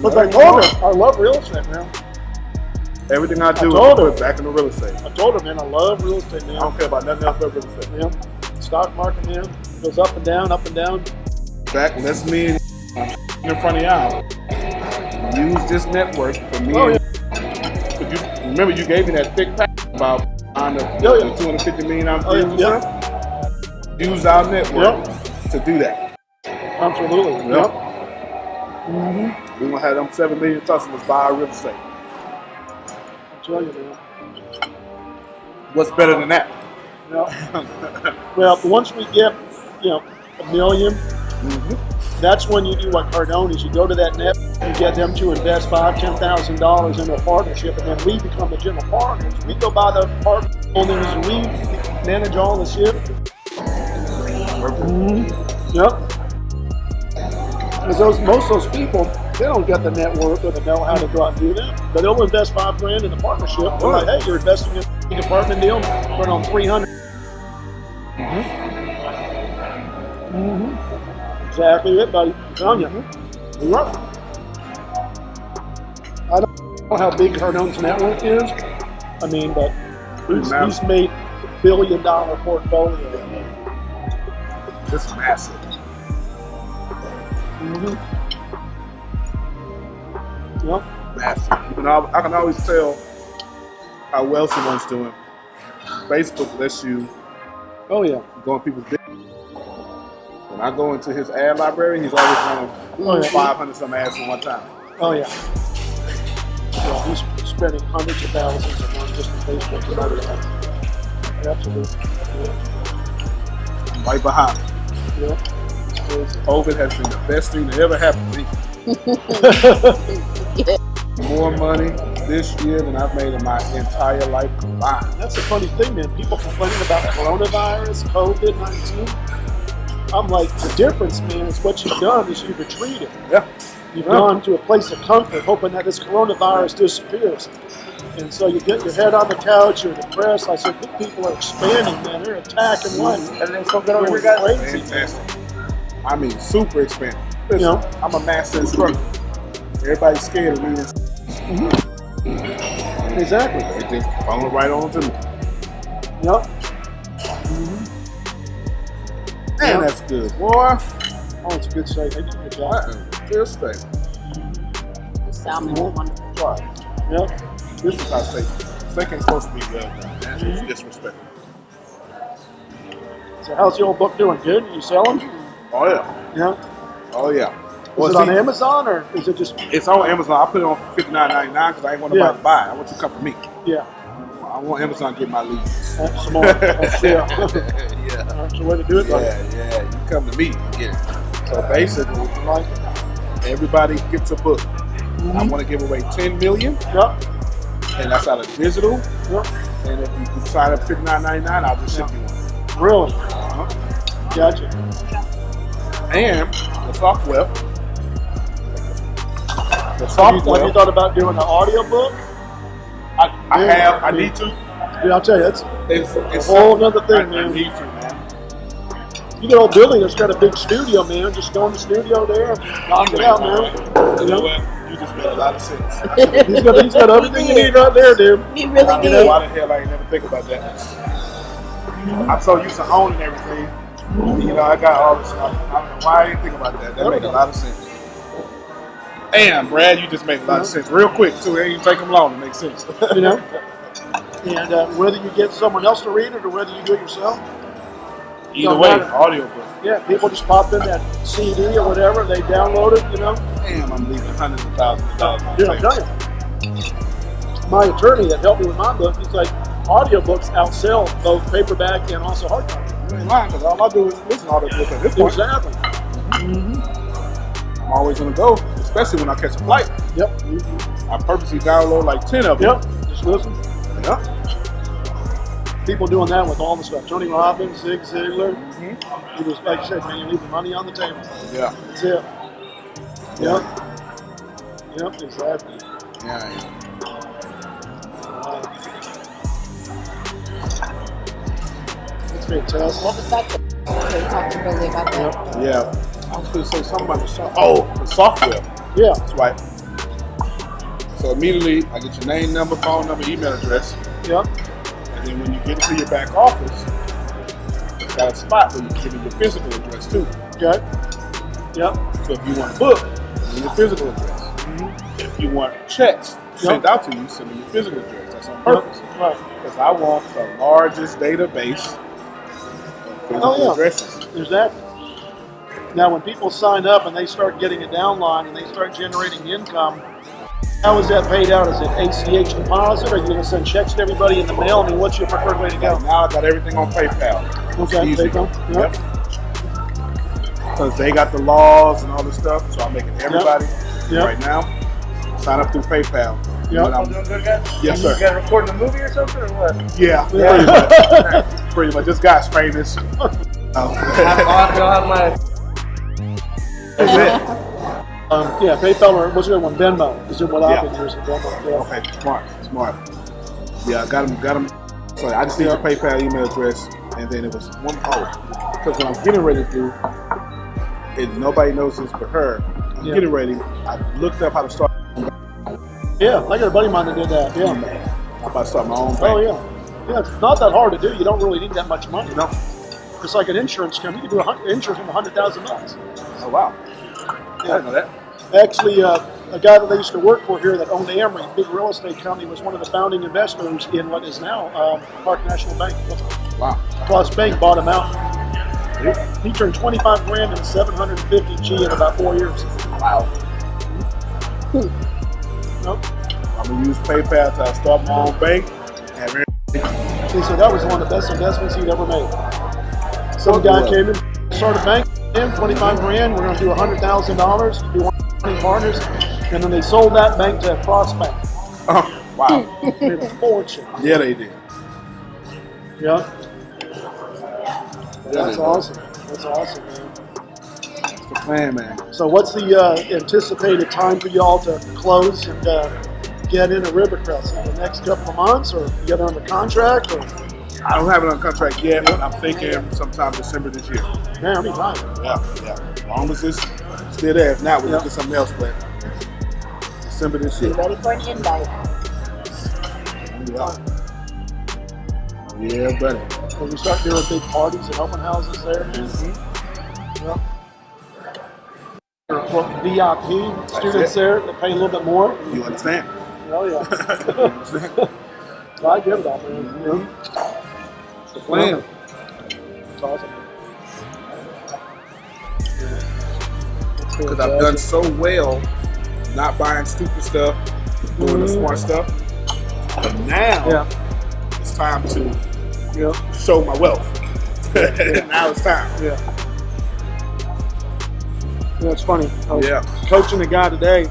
But I told her, I love real estate, man. Everything I do told is her. put back into real estate. I told her, man, I love real estate, I man. don't care about nothing else but real estate. Yeah. Stock market, man, goes up and down, up and down. Back, that's me and in front of y'all. Use this network for me. Oh, yeah. Cause you, remember, you gave me that thick pack about on the Oh, yeah. 250 million ounce Oh, yeah. deals and stuff. Use our network to do that. Absolutely. Yep. Mm-hmm. We're gonna have them 7 million customers buy our real estate. I tell you, man. What's better than that? Yeah. Well, once we get, $1 million, that's when you do what Cardone is. You go to that net, you get them to invest $5,000, $10,000 in a partnership, and then we become the general partners. We go buy the partner holdings, and we manage all the shit. Yep. Because most of those people, they don't get the network or the know-how to go out and do that. But they'll invest $5,000 in a partnership. They're like, hey, you're investing in a department deal, run on 300. Exactly it, buddy. I'm telling you. You're right. I don't know how big Cardone's network is. I mean, but he's made $1 billion portfolio. It's massive. Yep. Massive. I can always tell how well someone's doing. Facebook lets you Oh, yeah. go on people's business. When I go into his ad library, he's always running 500 some ads at one time. Oh, yeah. Yeah, he's spending hundreds of thousands a month just on Facebook and other things. Absolutely. Right behind. Yeah. It's crazy. COVID has been the best thing that ever happened to me. More money this year than I've made in my entire life combined. That's the funny thing, man. People complaining about coronavirus, COVID-19. I'm like, the difference, man, is what you've done is you've retreated. Yeah. You've gone to a place of comfort, hoping that this coronavirus disappears. And so you get your head on the couch, you're depressed. I said, good people are expanding, man. They're attacking life. Everything's so good over here, guys. Crazy. Fantastic. I mean, super expanding. Listen, You know? I'm a master instructor. Everybody's scared of me. Exactly. They just follow right on to me. Yep. Man, that's good, boy. Oh, it's a good steak. They do a good job. Good steak. The salmon is wonderful. Try it. Yep. This is how steak. Steak ain't supposed to be well done. That's disrespectful. So how's the old book doing? Good? You selling? Oh yeah. Yeah. Oh yeah. Is it on Amazon or is it just? It's on Amazon. I put it on $59.99 because I ain't want nobody to buy it. I want you to come for me. Yeah. I want Amazon to get my leads. That's smart. That's, yeah. Yeah. That's the way to do it. Buddy. Yeah. You come to me and get it. So basically, everybody gets a book. I want to give away 10 million, Yep. and that's out of digital. Yep. And if you sign up $59.99, I'll just ship you one. Really? Gotcha. And the software. The Have software. you thought about doing an audio book? I have. I need to. Yeah, I'll tell you, it's It's a whole other thing, I man. need to, man. You get old Billy that's got a big studio, man. Just go in the studio there, knock it out, man. You know what? You just made a lot of sense. He's got everything you need right there, dude. He really I don't know did. why the hell I ain't never think about that. I'm so used to owning everything. You know, I got all this stuff. I don't know why I didn't think about that. That made a lot of sense. Damn, Brad, you just made a lot of sense. Real quick, too. It ain't even take them long to make sense. You know? And whether you get someone else to read it or whether you do it yourself, Either don't way, matter. audiobook. Yeah, people just pop in that CD or whatever, they download it, you know? Damn, I'm leaving hundreds of thousands of dollars on the Yeah, I'm table. telling you. My attorney that helped me with my book, he's like, audiobooks outsell both paperback and also hardcover. You ain't lying, because all I do is listen to audiobooks at this point. Exactly. I'm always on the go, especially when I catch a flight. Yep. I purposely download like 10 of them. Yep. Just listen. Yep. People doing that with all the stuff. Tony Robbins, Zig Ziglar. You just, like you said, man, you leave the money on the table. Yeah. That's it. Yep. Yep, exactly. Yeah. That's fantastic. What was that? Okay, talk to Billy about that. Yep. Yeah. I was going to say something about the software. Oh, the software. Yeah. That's right. So immediately, I get your name, number, phone number, email address. Yep. And then when you get into your back office, it's got a spot where you can give me your physical address too. Okay. Yep. So if you want a book, send me your physical address. If you want checks sent out to you, send me your physical address. That's on purpose. Right. Because I want the largest database of physical addresses. Exactly. Now, when people sign up and they start getting a downline and they start generating income, how is that paid out? Is it ACH deposit? Or are you going to send checks to everybody in the mail? I mean, what's your preferred way to go? Now I got everything on PayPal. Okay, Easy. PayPal. Yep. Because they got the laws and all this stuff, so I'm making everybody Yep. right now sign up through PayPal. Yep. When I'm- Doing good, guys? Yes, You sir. guys recording a movie or something, or what? Yeah, Yeah. pretty much. Pretty much. This guy's famous. I'll have my. That's it. Yeah, PayPal or what's the other one? Venmo. Is it what I've Yeah. been using? Venmo. Yeah. Okay, smart. Yeah, I got him. So I just need your PayPal email address, and then it was one. Oh, because what I'm getting ready to do, and nobody knows this but her. I'm getting ready. I looked up how to start. Yeah, I got a buddy of mine that did that. Yeah. I'm about to start my own bank. Oh yeah. Yeah, it's not that hard to do. You don't really need that much money. No. It's like an insurance company. You can do insurance from $100,000. Oh wow. I didn't know that. Actually, a guy that I used to work for here that owned the Emory, big real estate company, was one of the founding investors in what is now Park National Bank. Wow. Plus Bank bought him out. He turned 25 grand into 750 G in about 4 years. Wow. Nope. I'm gonna use PayPal to start my own bank. Have He said that was one of the best investments he'd ever made. Some guy came in, started a bank, 25 grand, we're going to do $100,000, do 120 partners, and then they sold that bank to Frost Bank. Wow. Made a fortune. Yeah, they did. Yeah. That's awesome. That's awesome, man. That's the plan, man. So what's the anticipated time for y'all to close and get into Rivercrest in the next couple of months, or get under contract? Or I don't have it on contract yet, but I'm thinking sometime December this year. man, I'll be fine. Yeah. As long as it's still there. If not, we'll look at something else, but December this Be year. ready for an invite. Yeah, buddy. When we start doing big parties and open houses there, man. Yep. For VIP students there that pay a little bit more. You understand? Oh yeah. So I get it all, man. It's the plan. It's awesome. Because I've done so well not buying stupid stuff, doing the smart stuff. But now it's time to show my wealth. Now it's time. Yeah. You know, it's funny. I was coaching a guy today.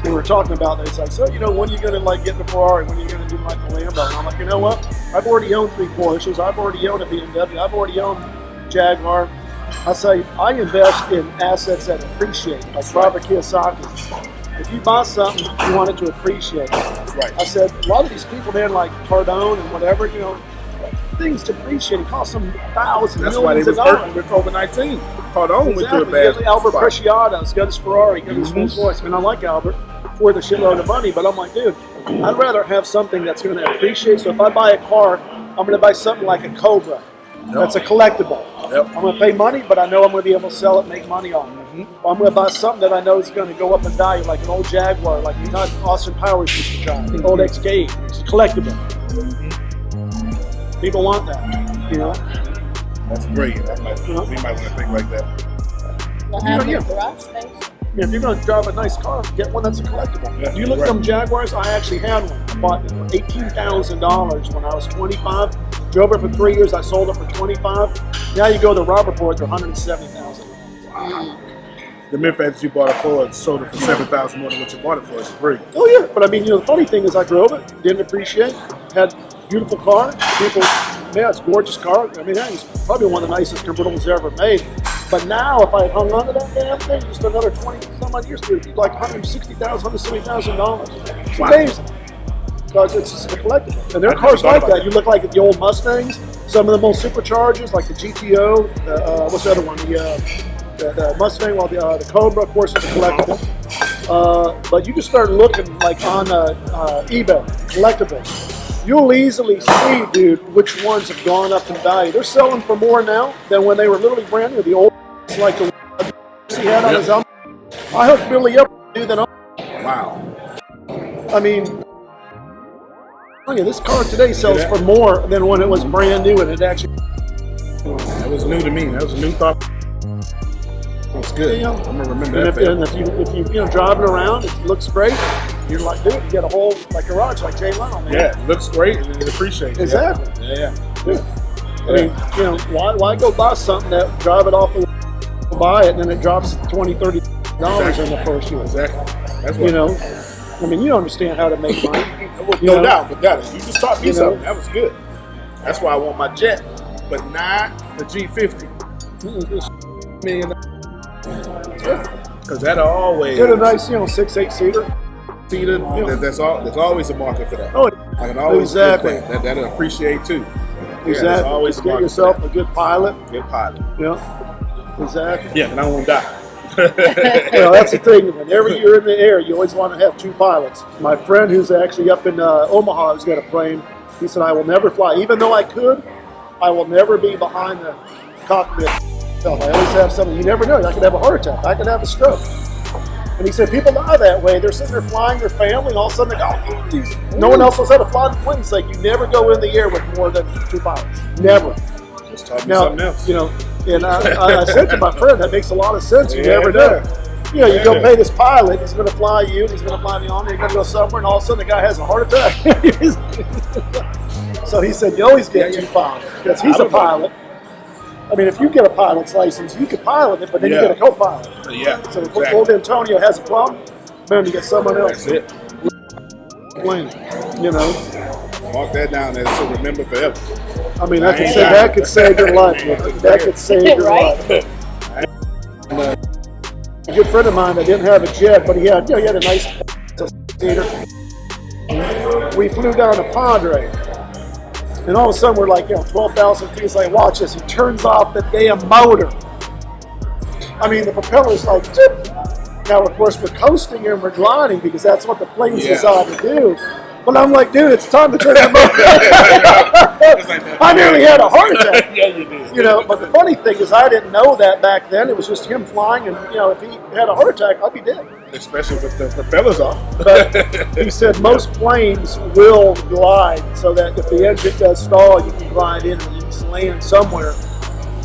We were talking about that. It's like, so, when are you going to like get the Ferrari? When are you going to do like the Lambo? And I'm like, you know what? I've already owned 3 Porsches. I've already owned a BMW. I've already owned Jaguar. I say, I invest in assets that appreciate, like Robert Kiyosaki. If you buy something, you want it to appreciate. Right. I said, a lot of these people, man, like Cardone and whatever, things to appreciate. It costs them thousands, That's why they millions was of hurting dollars. with COVID-19. Cardone went through a Exactly. bad Albert spot. Preciado's got his Ferrari, got his Rolls Royce. I mean, I like Albert. It's worth a shitload of money, but I'm like, dude, I'd rather have something that's going to appreciate. So if I buy a car, I'm going to buy something like a Cobra. That's a collectible. Yep. I'm going to pay money, but I know I'm going to be able to sell it and make money on it. I'm going to buy something that I know is going to go up in value, like an old Jaguar, like not Austin Powers used to drive, the old XK. It's collectible. People want that, That's great. We might want to think like that. We'll have a garage space. If you're going to drive a nice car, get one that's a collectible. Yeah, You look at right. them Jaguars, I actually had one. I bought it for $18,000 when I was 25. Drove it for 3 years, I sold it for 25. Now you go to Robertport, they're $170,000. The mere fact that you bought a Ford sold it for $7,000 more than what you bought it for is great. Oh yeah, but I mean, the funny thing is I drove it, didn't appreciate, had beautiful car, it's a gorgeous car. I mean, it's probably one of the nicest convertibles ever made. But now, if I had hung on to that damn thing just another 20 some odd years, it'd be like $160,000, $170,000. It's amazing. Because it's just a collectible. And there are cars like that. You look like the old Mustangs, some of the most superchargers, like the GTO, what's the other one? The Mustang, the Cobra, of course, is a collectible. But you just start looking like on eBay, collectibles. You'll easily see, dude, which ones have gone up in value. They're selling for more now than when they were literally brand new. The old, like the he had on his own. I hooked Billy up, dude. Wow. I mean, this car today sells for more than when it was brand new and it actually. That was new to me. That was a new thought. It was good. Yeah. I'm gonna remember And that. if you driving around, it looks great. You're like, dude, you get a whole like garage like Jay Leno, man. Yeah, it looks great and it appreciates. Exactly. Yeah. I mean, why go buy something that drive it off the buy it and then it drops $20, $30 in the first year? Exactly. That's what I mean, you understand how to make money. No doubt, but that you just taught me You know? something. That was good. That's why I want my jet, but not the G50. Because that'll always Get a nice, 6-8 seater. seated. There's always a market for that. Oh, I can always exactly. get that. That'll appreciate too. Exactly. There's always Just a get market yourself for a good pilot. that. Good pilot. Yeah. Exactly. Yeah, and I don't want to die. That's the thing. Whenever you're in the air, you always want to have 2 pilots. My friend who's actually up in Omaha has got a plane. He said, I will never fly. Even though I could, I will never be behind the cockpit. I always have something. You never know. I could have a heart attack. I could have a stroke. And he said, people die that way. They're sitting there flying their family, and all of a sudden they go, geez. No one else knows how to fly the plane. He's like, you never go in the air with more than 2 pilots. Never. Just taught me Now, something else. And I said to my friend, that makes a lot of sense. You Yeah, never it know. does. You go pay this pilot, he's going to fly you, he's going to fly me on, you're going to go somewhere, and all of a sudden the guy has a heart attack. So he said, you always get 2 pilots, because he's a pilot. I mean, if you get a pilot's license, you can pilot it, but then you get a co-pilot. Yeah. So if exactly. old Antonio has a problem, man, you get someone else. That's it. Plane, Mark that down there to remember forever. I mean, that could save your life. That could save your life. A good friend of mine that didn't have a jet, but he had a nice theater. We flew down to Padre, and all of a sudden we're like, 12,000 feet. He's like, watch this. He turns off the damn motor. I mean, the propeller's like, dip. Now, of course, we're coasting and we're gliding because that's what the plane's designed to do. But I'm like, dude, it's time to turn that motor. I nearly had a heart attack. Yeah, you did. But the funny thing is, I didn't know that back then. It was just him flying, and if he had a heart attack, I'd be dead. Especially with the propellers off. But he said most planes will glide, so that if the engine does stall, you can glide in and you can land somewhere.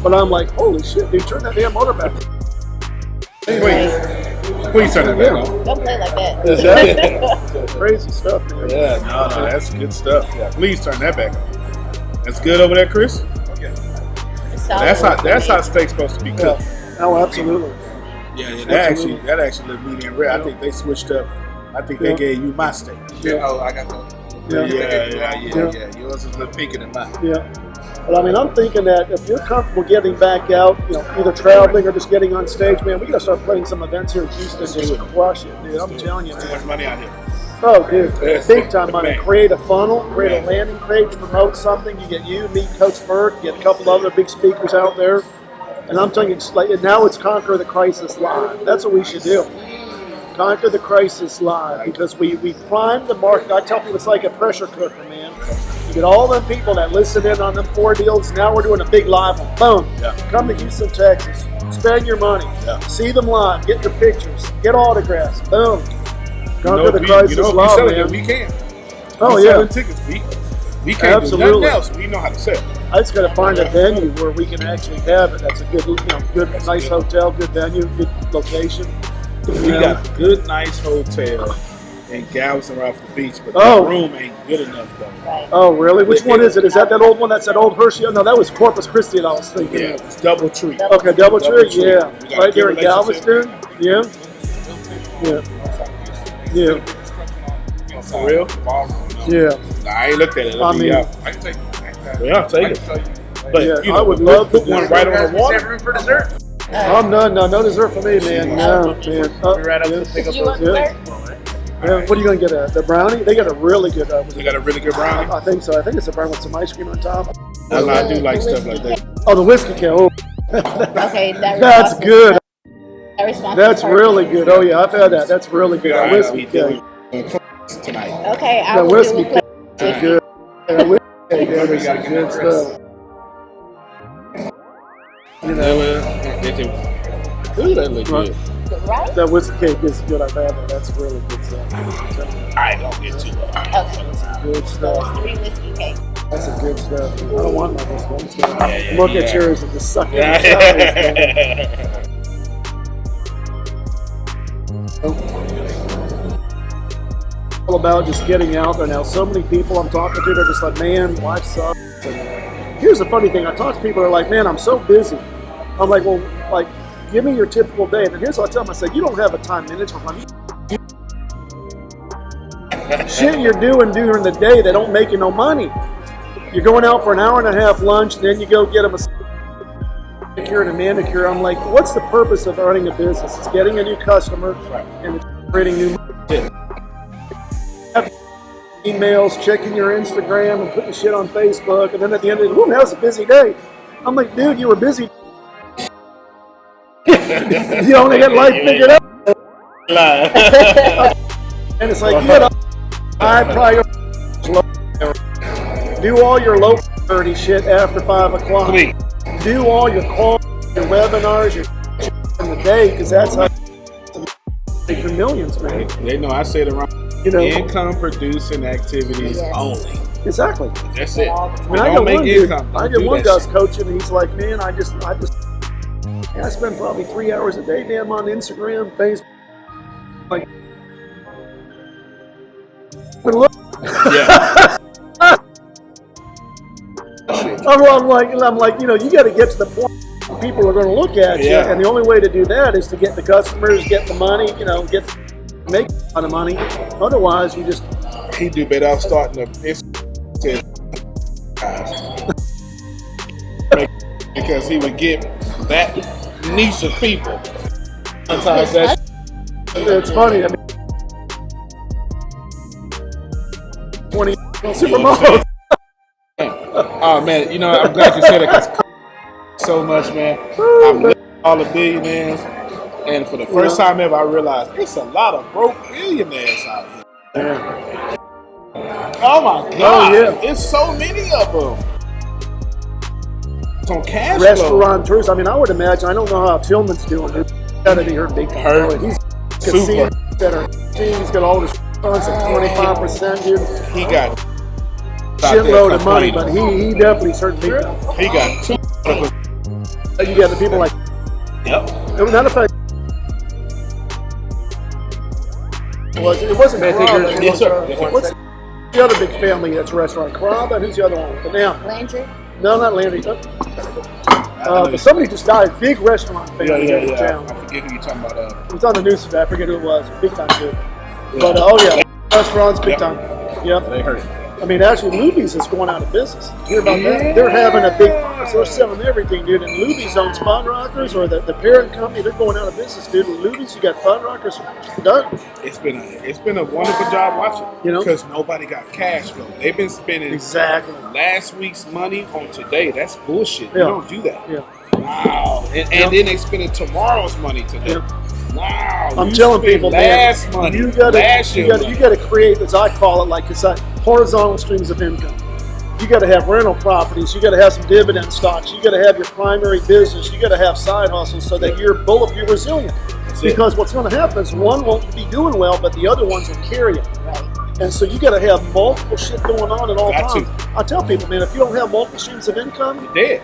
But I'm like, holy shit, dude, turn that damn motor back. Please turn it back on. Don't play like that. Exactly. Crazy stuff, man. Yeah, no, that's good stuff. Yeah, please turn that back on. That's good over there, Chris. That's how steak's supposed to be cooked. Oh, absolutely. Yeah, that actually looked medium rare. I think they switched up. I think they gave you my steak. Oh, I got that. Yeah. Yours is a little pinker than mine. Yeah. But I mean, I'm thinking that if you're comfortable getting back out, either traveling or just getting on stage, man, we got to start playing some events here in Houston and just crush it, dude. I'm telling you, Too much money out here. Oh, dude, big time money. Create a funnel, create a landing page, promote something. You get meet Coach Burke, get a couple other big speakers out there. And I'm telling you, now it's Conquer the Crisis Live. That's what we should do. Conquer the Crisis Live, because we prime the market. I tell people it's like a pressure cooker, man. You get all them people that listen in on them 4 deals. Now we're doing a big live one. Boom. Yeah. Come to Houston, Texas. Spend your money. Yeah. See them live. Get your pictures. Get autographs. Boom. Conquer the Crisis Live, man. We can. Oh, yeah. Selling tickets. We can't do nothing else. We know how to sell. I just got to find a venue where we can actually have it. That's a good, nice hotel, good venue, good location. We got a good, nice hotel in Galveston right off the beach, but the room ain't good enough though. Right. Oh, really? Which one is it? Is that old one? That's that old Hershey? No, that was Corpus Christi that I was thinking. Yeah, it's Double Tree. Okay, Double Tree, yeah. Right there in Galveston? Yeah. Yeah. For real? Yeah. Nah, I ain't looked at it. I mean, I can take it. Yeah, I'll take it. But I would love to put one right on the water. Room for dessert? Oh, no dessert for me, man. No, man. Be right up to pick up You want those. dessert? Yeah, what are you going to get? The brownie? They got a really good They got a really good brownie. I think so. I think it's a brownie with some ice cream on top. I do like stuff like that. Oh, the whiskey cake. Oh. Okay, That's good. That's That really good. Oh, yeah, I've had that. That's really good. Yeah, Whiskey cake. Tonight. Okay, I The will whiskey do cake a is good. Yeah, whiskey cake, yeah, that's some good stuff. Ooh, that look good. right? That whiskey cake is good. I've had that. That's really good stuff. I don't get too much. Okay. Good So stuff. it's 3 whiskey cakes. That's some good stuff. I don't want my whiskey. I'm just gonna Yeah, look yeah. at yours and just suck it in. All about just getting out there now. So many people I'm talking to, they're just like, man, life sucks. And here's the funny thing. I talk to people that are like, man, I'm so busy. I'm like, well, like, give me your typical day. And then here's what I tell them. I say, you don't have a time management plan. Shit you're doing during the day that don't make you no money. You're going out for an hour and a half lunch, then you go get a manicure and a manicure. I'm like, what's the purpose of running a business? It's getting a new customer and it's creating new money. Emails, checking your Instagram and putting shit on Facebook, and then at the end of the day, that was a busy day. I'm like, dude, you were busy. You only got life figured out. And it's like, get up, high priority, do all your low priority shit after 5 o'clock. Do all your calls, your webinars, your shit in the day, because that's how you make your millions, man. They know I say it around. You know, Income producing activities only. exactly. That's it. I mean, I Don't get make one dude, income. I Don't get do one that guy's shit. coaching, and he's like, man, I spend probably 3 hours a day, damn, on Instagram, Facebook. Like, but look, Yeah. I'm like, you know, you got to get to the point where people are going to look at you, Yeah. and the only way to do that is to get the customers, get the money, you know, make a lot of money. Otherwise, you just He do better off starting a business. because he would get that niche of people. Sometimes that's It's funny. I mean, 20 supermodels. oh man, you know I'm glad you said it because so much, man. I'm listening to all the billionaires, and for the first time ever, I realized it's a lot of broke billionaires out here. Yeah. Oh my God! Oh, yeah. It's so many of them. It's on cash flow. Restaurateurs. I mean, I would imagine. I don't know how Tillman's doing. He's got to be hurt big time. Hurt. He's Super. that are. He's got all his funds at 25%, dude. He got Shitload of money, but he definitely hurt big time. He got two. You got the people like. Yep. Matter of fact, it wasn't Caraba. Yes, sir. Yes, sir. What's the other big family that's restaurant? Caraba, and who's the other one? But now, Landry? no, not Landry. But somebody just died. Big restaurant family in town. I forget who you're talking about. It was on the news today. I forget who it was. Big time dude. Yeah. But restaurants, big time. Yep. They hurt. I mean, actually, Luby's is going out of business. You hear about that? They're having a big fire. So they're selling everything, dude. And Luby's owns Fuddruckers, or the parent company. They're going out of business, dude. With Luby's, you got Fuddruckers done. It's been a wonderful job watching. You know? Because nobody got cash flow. They've been spending last week's money on today. That's bullshit. You don't do that. Yeah. Wow. And then they spending tomorrow's money today. Yeah. Wow. I'm telling people, last money. You gotta create, as I call it, like it's like horizontal streams of income. You got to have rental properties. You got to have some dividend stocks. You got to have your primary business. You got to have side hustles so that you're resilient. Because what's going to happen is one won't be doing well, but the other ones will carry it. Right? And so you got to have multiple shit going on at all times. I tell people, man, if you don't have multiple streams of income, you're dead.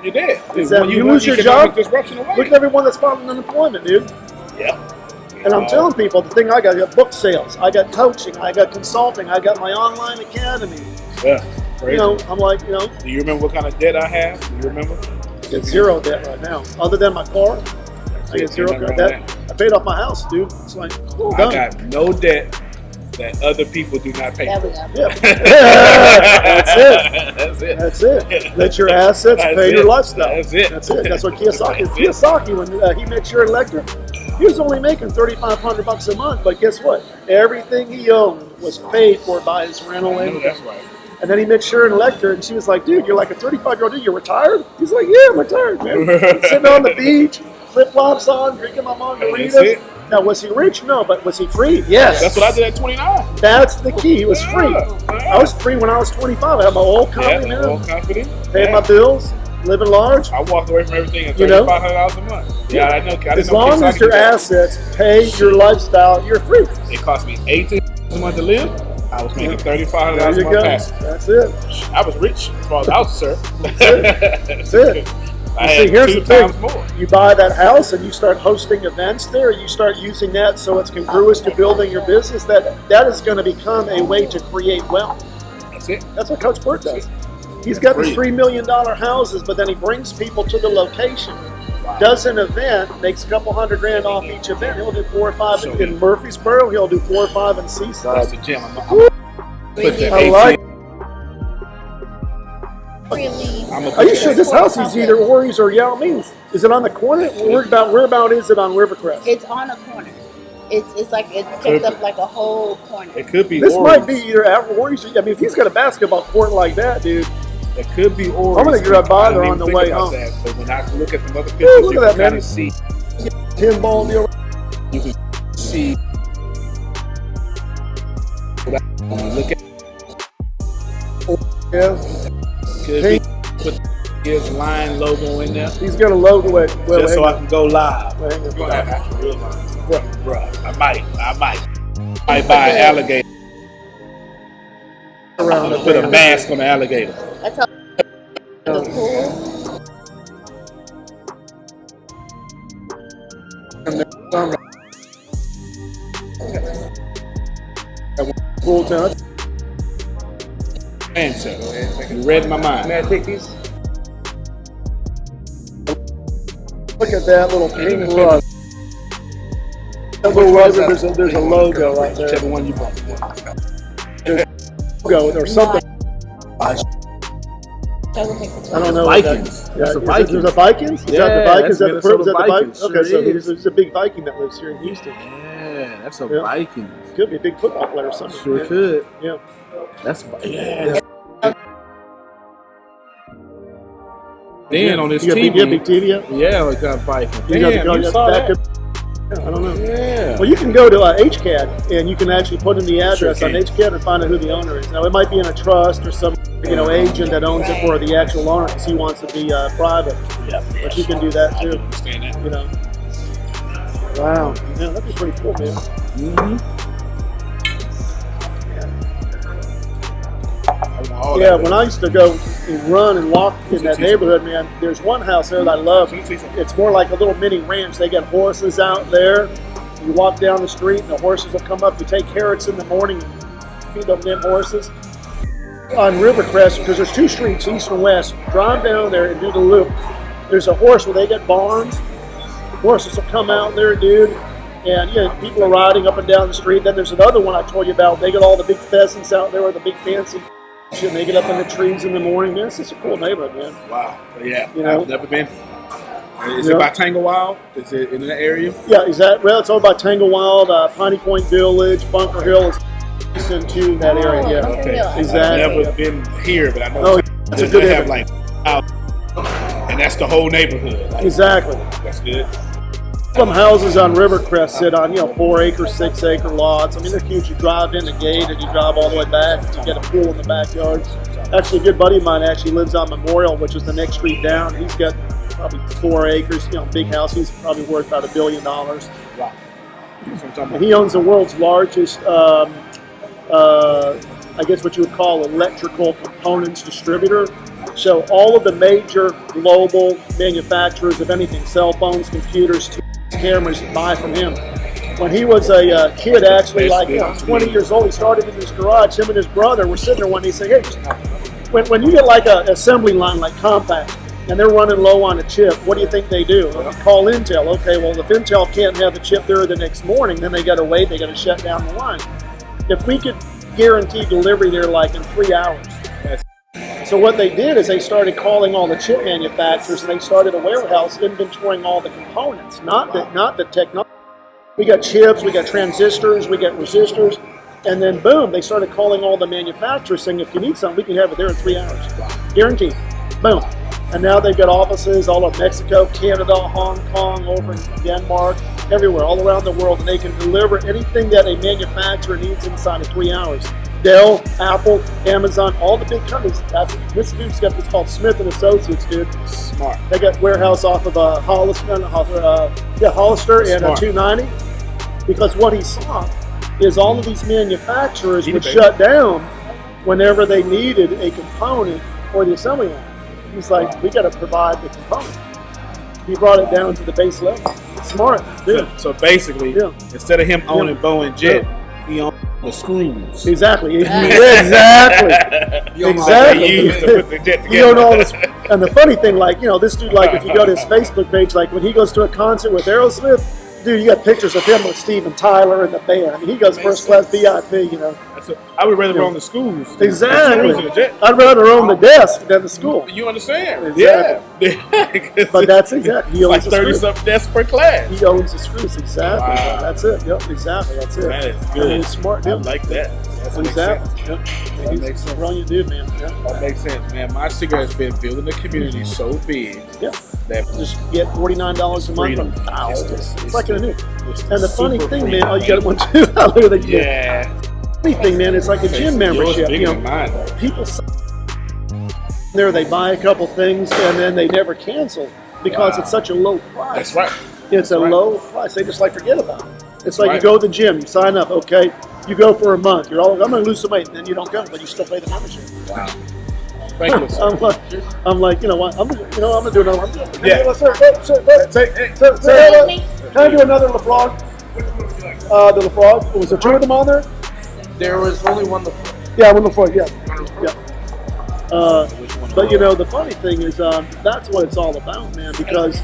You're dead. When you lose your job, look at everyone that's filing unemployment, dude. Yeah. And I'm telling people, the thing I got book sales, I got coaching, I got consulting, I got my online academy. Yeah. Crazy. You know, I'm like, Do you remember what kind of debt I have? Do you remember? I get zero debt right now. Other than my car, I get zero debt. I paid off my house, dude. It's like, done. I got no debt that other people do not pay for. Yeah. That's it. Let your assets pay your lifestyle. That's it. That's what Kiyosaki, when he met Sure Electric, he was only making $3,500 a month, but guess what? Everything he owned was paid for by his rental income. That's right. And then he met Sharon Lecter, and she was like, dude, you're like a 35-year-old dude. You're retired? He's like, yeah, I'm retired, man. Sitting on the beach, flip-flops on, drinking my margaritas. Now, was he rich? No, but was he free? Yes. That's what I did at 29. That's the key. He was free. I was free when I was 25. I had my old company, paid my bills, living large. I walked away from everything at $3,500 a month. Yeah, I know. As long as your assets pay your lifestyle, you're free. It cost me $18 a month to live. I was making $3,500 a month passive. That's it. I was rich as far as house, sir. That's it. See, here's the thing. You buy that house and you start hosting events there. You start using that so it's congruous to building your business. That is going to become a way to create wealth. That's it. That's what Coach Burt does. He's got these $3 million houses, but then he brings people to the location. Does an event, makes a couple $100,000 off each event. He'll do 4 or 5 in Murfreesboro. He'll do 4 or 5 in Seaside. That's the gym. I like. Are you sure this house is either Ori's or Yao Ming's? Is it on the corner? Whereabout is it on Rivercrest? It's on a corner. It's like it takes up like a whole corner. It could be. This might be either Ori's. I mean, if he's got a basketball court like that, dude. It could be Ori's. I'm gonna grab by there on the way home. But when I look at the other pictures, look you at can that, kind of see. 10 ball deal. You can see. When you look at. Yeah. Could be put his line logo in there. He's got a logo at just so I can go live. Bruh. I might buy an alligator. Around put a mask on the alligator. That's how the pool. Pool town. Answer. You read my mind. May I take these? Look at that little pink rug. That little rug, there's a logo right there. Whichever one you want. There's a logo or something. I don't know. what that- Vikings. Yeah, It's the is it- Vikings. There's a Vikings? Is Yeah, that the Vikings? that's Is that the Minnesota is that the Vikings. Okay, Sure so is. there's a big Viking that lives here in Houston. Yeah, that's a Yeah. Vikings. Could be a big football player or something. Sure yeah. could. Yeah. That's yeah. Dan on this You got TV. big TV up? Yeah, we got Vikings. You got the- Damn, you got saw that that? could- I don't know. Yeah. Well, you can go to HCAD and you can actually put in the address Sure on can. HCAD and find out who the owner is. Now, it might be in a trust or some agent that owns it for the actual owner because he wants to be private. Yeah. But you can do that I too. can understand that. You know. Wow. Yeah, that'd be pretty cool, man. Mm-hmm. Yeah, when I used to go and run and walk in that neighborhood, man, there's one house there that I love. It's more like a little mini ranch. They got horses out there. You walk down the street and the horses will come up. You take carrots in the morning and feed them horses. On Rivercrest, because there's two streets, east and west, drive down there and do the loop. There's a horse where they got barns. Horses will come out there, dude. And people are riding up and down the street. Then there's another one I told you about. They got all the big pheasants out there with the big fancy shit. They get up in the trees in the morning. Man, it's just a cool neighborhood, man. Wow. Yeah. You know? I've never been. Is it by Tangle Wild? Is it in that area? Yeah, well, it's all by Tanglewild, Piney Point Village, Bunker Hill is into that area. Yeah, Okay. exactly. I've never been here, but I know Oh, it's a good they area. have like and that's the whole neighborhood. Like, Exactly. that's good. Some houses on Rivercrest sit on 4-acre, 6-acre lots. I mean, they're huge. You drive in the gate and you drive all the way back. You get a pool in the backyard. Actually, a good buddy of mine actually lives on Memorial, which is the next street down. He's got probably 4 acres, big house. He's probably worth about $1 billion. Wow. And he owns the world's largest, I guess what you would call electrical components distributor. So all of the major global manufacturers of anything, cell phones, computers, cameras, buy from him. When he was a kid, actually, like 20 years old, he started in his garage. Him and his brother were sitting there one day saying, hey, when you get like an assembly line like Compact, and they're running low on a chip, what do you think they do? Well, call Intel. Okay, well, if Intel can't have the chip there the next morning, then they got to wait, they got to shut down the line. If we could guarantee delivery there like in 3 hours. So what they did is they started calling all the chip manufacturers and they started a warehouse inventorying all the components, not the technology. We got chips, we got transistors, we got resistors, and then boom, they started calling all the manufacturers saying, if you need something, we can have it there in 3 hours. Guaranteed. Boom. And now they've got offices all over Mexico, Canada, Hong Kong, over in Denmark, everywhere, all around the world, and they can deliver anything that a manufacturer needs inside of 3 hours. Dell, Apple, Amazon, all the big companies. This dude's got this called Smith & Associates, dude. Smart. They got warehouse off of Hollister and Smart. 290. Because what he saw is all of these manufacturers would baby. shut down whenever they needed a component for the assembly line. He's like, we got to provide the component. He brought it down to the base level. Smart, dude. So basically, Yeah. instead of him owning Boeing Jet, he owns the screws. Exactly. Exactly. They used to put the jet together. You don't know all this. And the funny thing, like, this dude, like, if you go to his Facebook page, like, when he goes to a concert with Aerosmith, dude, you got pictures of him with Steven Tyler and the band. I mean, he goes first class VIP, I would rather own the schools. than Exactly. The screws in the jet. I'd rather own the desk than the school. You understand? Exactly. Yeah. But that's exactly. He like owns the 30-something desks per class. He owns the screws. Exactly. Wow. That's it. Yep. Exactly. That's it. That is I good. mean, he's smart, I dude. like that. That makes Exactly. sense. Yep. That He's makes sense. a brilliant dude, man. Yep. That makes sense, man. My cigarette has been building the community so big Yep. that Just get $49 a month freedom. from thousands. It's It's like a new. it's And the funny super thing, freedom. man, oh, you got one too. Look at that. Yeah. Funny thing, man, it's like a gym membership. Yours bigger than mine. People there, they buy a couple things and then they never cancel because Wow. it's such a low price. That's right. It's a right. low price. They just like forget about it. It's like right. you go to the gym, you sign up, okay? You go for a month. You're all, I'm going to lose some weight, and then you don't go, but you still pay the membership. Wow. Thank you. I'm like, you know what? I'm gonna do another one. Yeah. Hey, sir, can I do another LaFrog? The LaFrog. Was there 2 of them on there? There was only one. Yeah, one LaFrog. Yeah. But the funny thing is, that's what it's all about, man. Because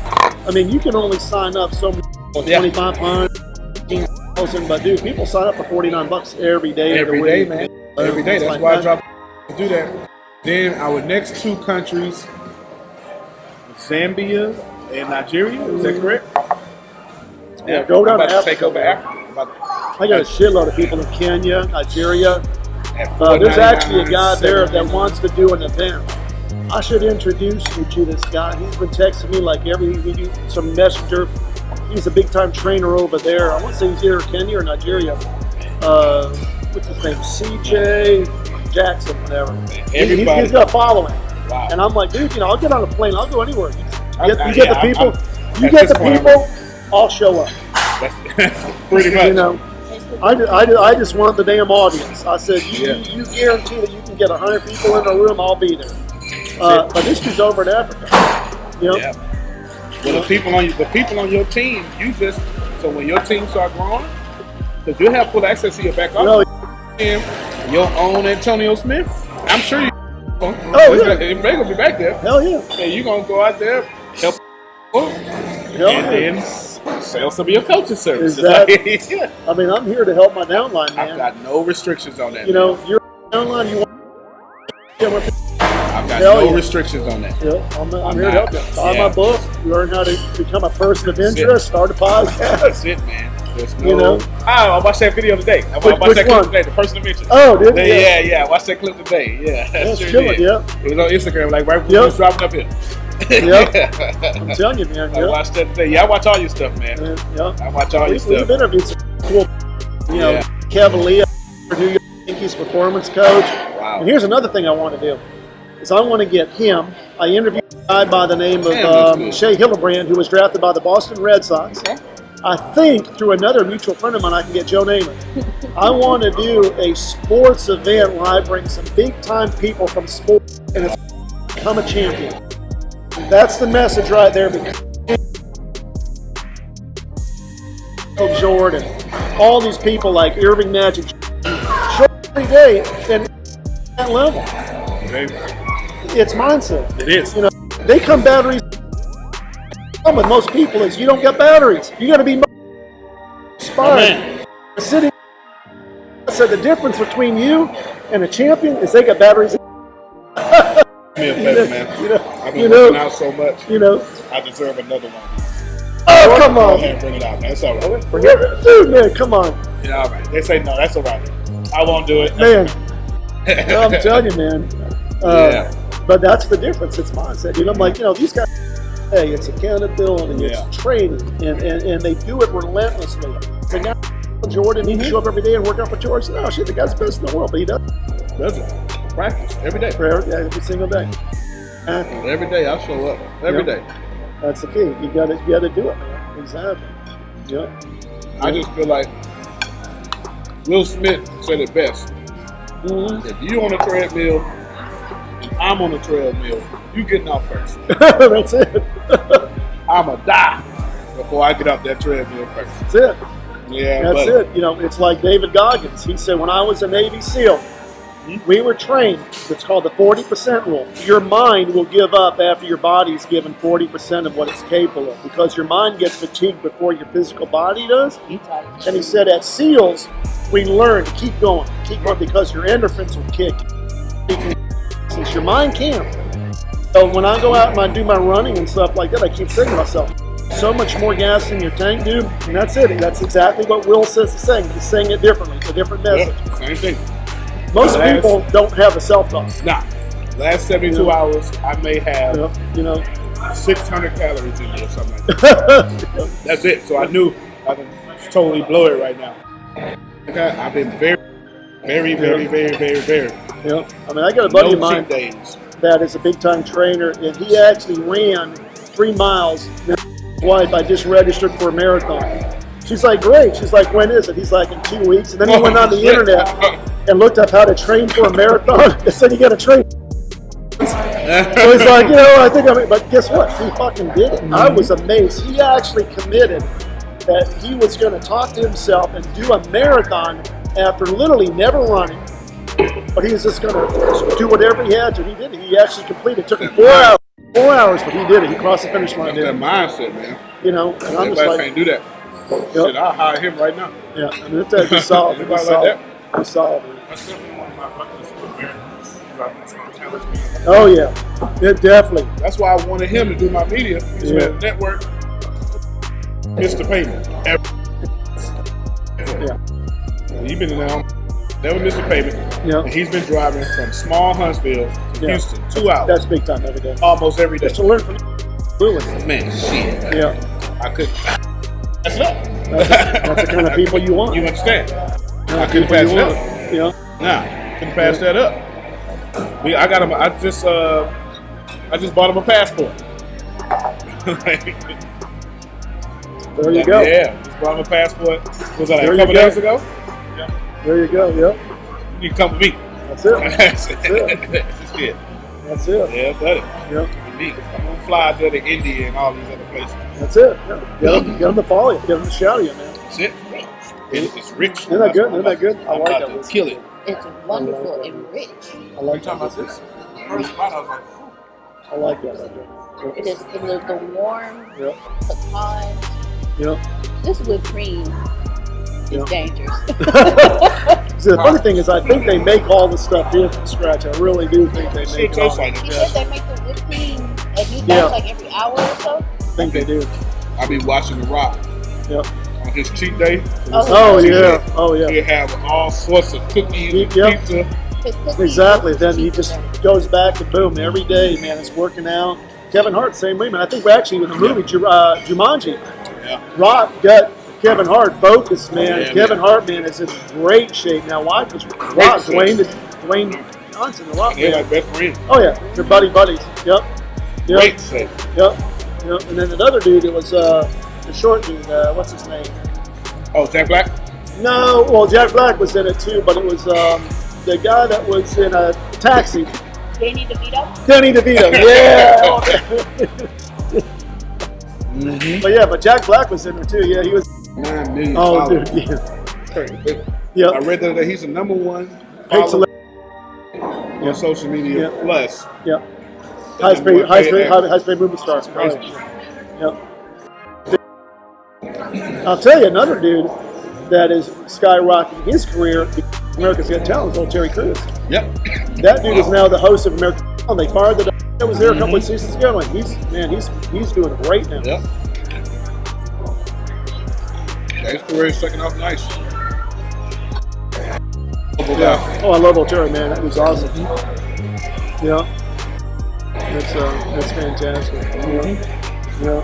I mean, you can only sign up so many, 2,500, 15,000, but dude, people sign up for $49 every day. Every day, man. Every day. That's why I drop to do that. Then our next two countries, Zambia and Nigeria. Is that correct? Yeah, go down I'm to about to take Africa. over Africa. I got a shitload of people in Kenya, Nigeria. At There's actually a guy there that $4.99, wants to do an event. I should introduce you to this guy. He's been texting me like some messenger. He's a big time trainer over there. I want to say he's either Kenya or Nigeria. What's his name? CJ Jackson, whatever. Everybody. He's got a following. Wow. And I'm like, dude, I'll get on a plane. I'll go anywhere. You get Yeah, the people. You at get this the point, people. I'll show up. That's pretty much. You know, I just want the damn audience. I said, Yeah. you guarantee that you can get 100 people in a room, I'll be there. But this dude's over in Africa. You know? Yeah. Well, the people on your team, so when your team start growing, because you'll have full access to your back office. Your own Antonio Smith. I'm sure you. It may gonna be back there. Hell yeah. And you're gonna go out there, help, and then sell some of your coaching services. Exactly. I mean, I'm here to help my downline, man. I've got no restrictions on that. You know, your downline, you want. I've got Hell no yeah. restrictions on that. Yeah, I'm here to help you. Buy yeah. my book, learn how to become a person of That's interest, start a podcast. That's it, man. There's no. You know? I watched that video today. I Which watched that clip one? today. The person of interest. Oh, did you? Yeah. I watched that clip today. Yeah, That's sure killing, did. yeah. It was on Instagram, like right when Yep. we was dropping up here. Yep. I'm telling you, man. I Yeah. watched that today. Yeah, I watch all your stuff, man. Yeah. I watch all your We've stuff. interviewed some cool, Yeah. Kevin Lee, New York Yankees performance coach. Wow. And here's another thing I want to do, is I want to get him. I interviewed a guy by the name Damn, that's of good. Shea Hillebrand, who was drafted by the Boston Red Sox. Okay. I think through another mutual friend of mine, I can get Joe Namath. I want to do a sports event where I bring some big-time people from sports and become a champion. That's the message right there. Jordan, all these people like Irving Magic, show every day, and that level. It's mindset. It is. You know, they come batteries. The problem with most people is you don't get batteries. You got to be inspired. Sitting. So the difference between you and a champion is they got batteries. Me a better man. I've been you know, working out so much. You know. I deserve another one. Oh, come Go on. ahead and bring it out, man. It's all right. Forget it. Dude, man, come on. Yeah, all right. They say no. That's all right. I won't do it. Man. No, I'm telling you, man. Yeah. But that's the difference. It's mindset. You know, I'm like, these guys, hey, it's accountability, it's training, and they do it relentlessly. The guy, Jordan, he can show up every day and work out for 2 hours. No, shit, the guy's the best in the world, but he does it. Practice every day. every single day. Every day I show up. Every day. That's the key. You got to do it, man. Exactly. Yeah. I just feel like Will Smith said it best. Mm-hmm. If you on a treadmill, I'm on a treadmill. You getting off first. That's it. I'ma die before I get off that treadmill first. That's it. Yeah, that's it. You know, it's like David Goggins. He said, when I was a Navy SEAL, we were trained. It's called the 40% rule. Your mind will give up after your body's given 40% of what it's capable of, because your mind gets fatigued before your physical body does. And he said, at SEALs, we learn to keep going, because your endorphins will kick. Since your mind can't. So when I go out and I do my running and stuff like that, I keep saying to myself, so much more gas in your tank, dude. And that's it. That's exactly what Will says is saying. He's saying it differently. It's a different message. Yeah, same thing. Most people don't have a self-talk. Nah. Last 72 hours, I may have 600 calories in me or something like that. That's it. So I knew I can totally blow it right now. Okay, I've been very. Yeah. I mean, I got a buddy of mine that is a big-time trainer, and he actually ran 3 miles. His wife, I just registered for a marathon. She's like, great. She's like, when is it? He's like, in 2 weeks. And then he went on the internet and looked up how to train for a marathon. It said you got to train. So he's like, I think but guess what? He fucking did it. I was amazed. He actually committed that he was going to talk to himself and do a marathon after literally never running. But he was just going to do whatever he had to. He did it. He actually completed. It took him 4 hours. 4 hours, but he did it. He crossed the finish line. That's that mindset, man. And I'm just like, can't do that. Shit, I'll hire him right now. Yeah, I mean, that's solid. Anybody like that? I saw it. That's definitely one of my bucket lists for Americans. It's going to challenge me. Oh yeah, it definitely. That's why I wanted him to do my media. He's Yeah. been network. Mr. Payment. Yeah. He's been in there. Never missed a payment. Yeah. And he's been driving from small Huntsville to Yeah. Houston, 2 hours. That's big time every day. Almost every day. Just to learn from Lewis. Man, shit. Yeah. I couldn't. That's it. That's the kind of people you want. You understand? I couldn't People pass you that want. up. Yeah. Nah, couldn't pass that up. I got him. I just bought him a passport. There you go. Yeah, just bought him a passport. Was that There a you couple go. days ago? There you go. Yep. You can come with me. That's it. That's it. it. That's it. Yeah, buddy. Yep. Me. I'm gonna fly out there to India and all these other places. That's it. Yeah. Get them to follow you. Get them to shout at you, man. That's it. It's rich. Isn't that good? Isn't that good? I I'm like about that to list. kill it. It's wonderful and rich. I like Talking that. about this? First spot, I was like, I like that. It is the warm Yep. pecans. Yep. This whipped cream Yeah. is dangerous. See, the funny thing is, I think they make all the stuff here from scratch. I really do think they Shit make it tastes all. like He it. said they make the whipped cream at new Yeah. batch like every hour or so. I think they do. I be watching The Rock Yep. on his cheat day. Oh yeah. Oh yeah. He'll have all sorts of cookies and Yep. pizza. His cookies Exactly. is Then he cheap just today. goes back and boom every day, man. It's working out. Kevin Hart, same way, man. I think we're actually in the movie Jumanji. Yeah. Rock got Kevin Hart focused, man. Yeah, Kevin man. Hart, man, is in great shape now. Why? Because Rock, shape. Dwayne Johnson, the Rock, They're man. like best friends. Oh yeah, they're buddies. Yep. Yep. Great shape. Yep. Yep. And then another dude, it was the short dude. What's his name? Oh, Jack Black? No, well, Jack Black was in it too, but it was the guy that was in a Taxi. Danny DeVito. Danny DeVito. Yeah. But Jack Black was in there too. Yeah, he was. 9 million Oh, followers. dude. Yeah. I Yep. read that he's the number one Hates follower to on social media Yeah. plus. Yep. High-speed movie star. Yep. I'll tell you another dude that is skyrocketing his career. America's Got Talent is old Terry Crews. Yep. That dude is now the host of America's Got Talent. They fired the guy that was there a couple of seasons ago. And he's doing great now. Yep. Yeah, his career is sucking off nice. Yeah. Oh, I love old Terry, man. That was awesome. Yeah. That's fantastic. Yeah.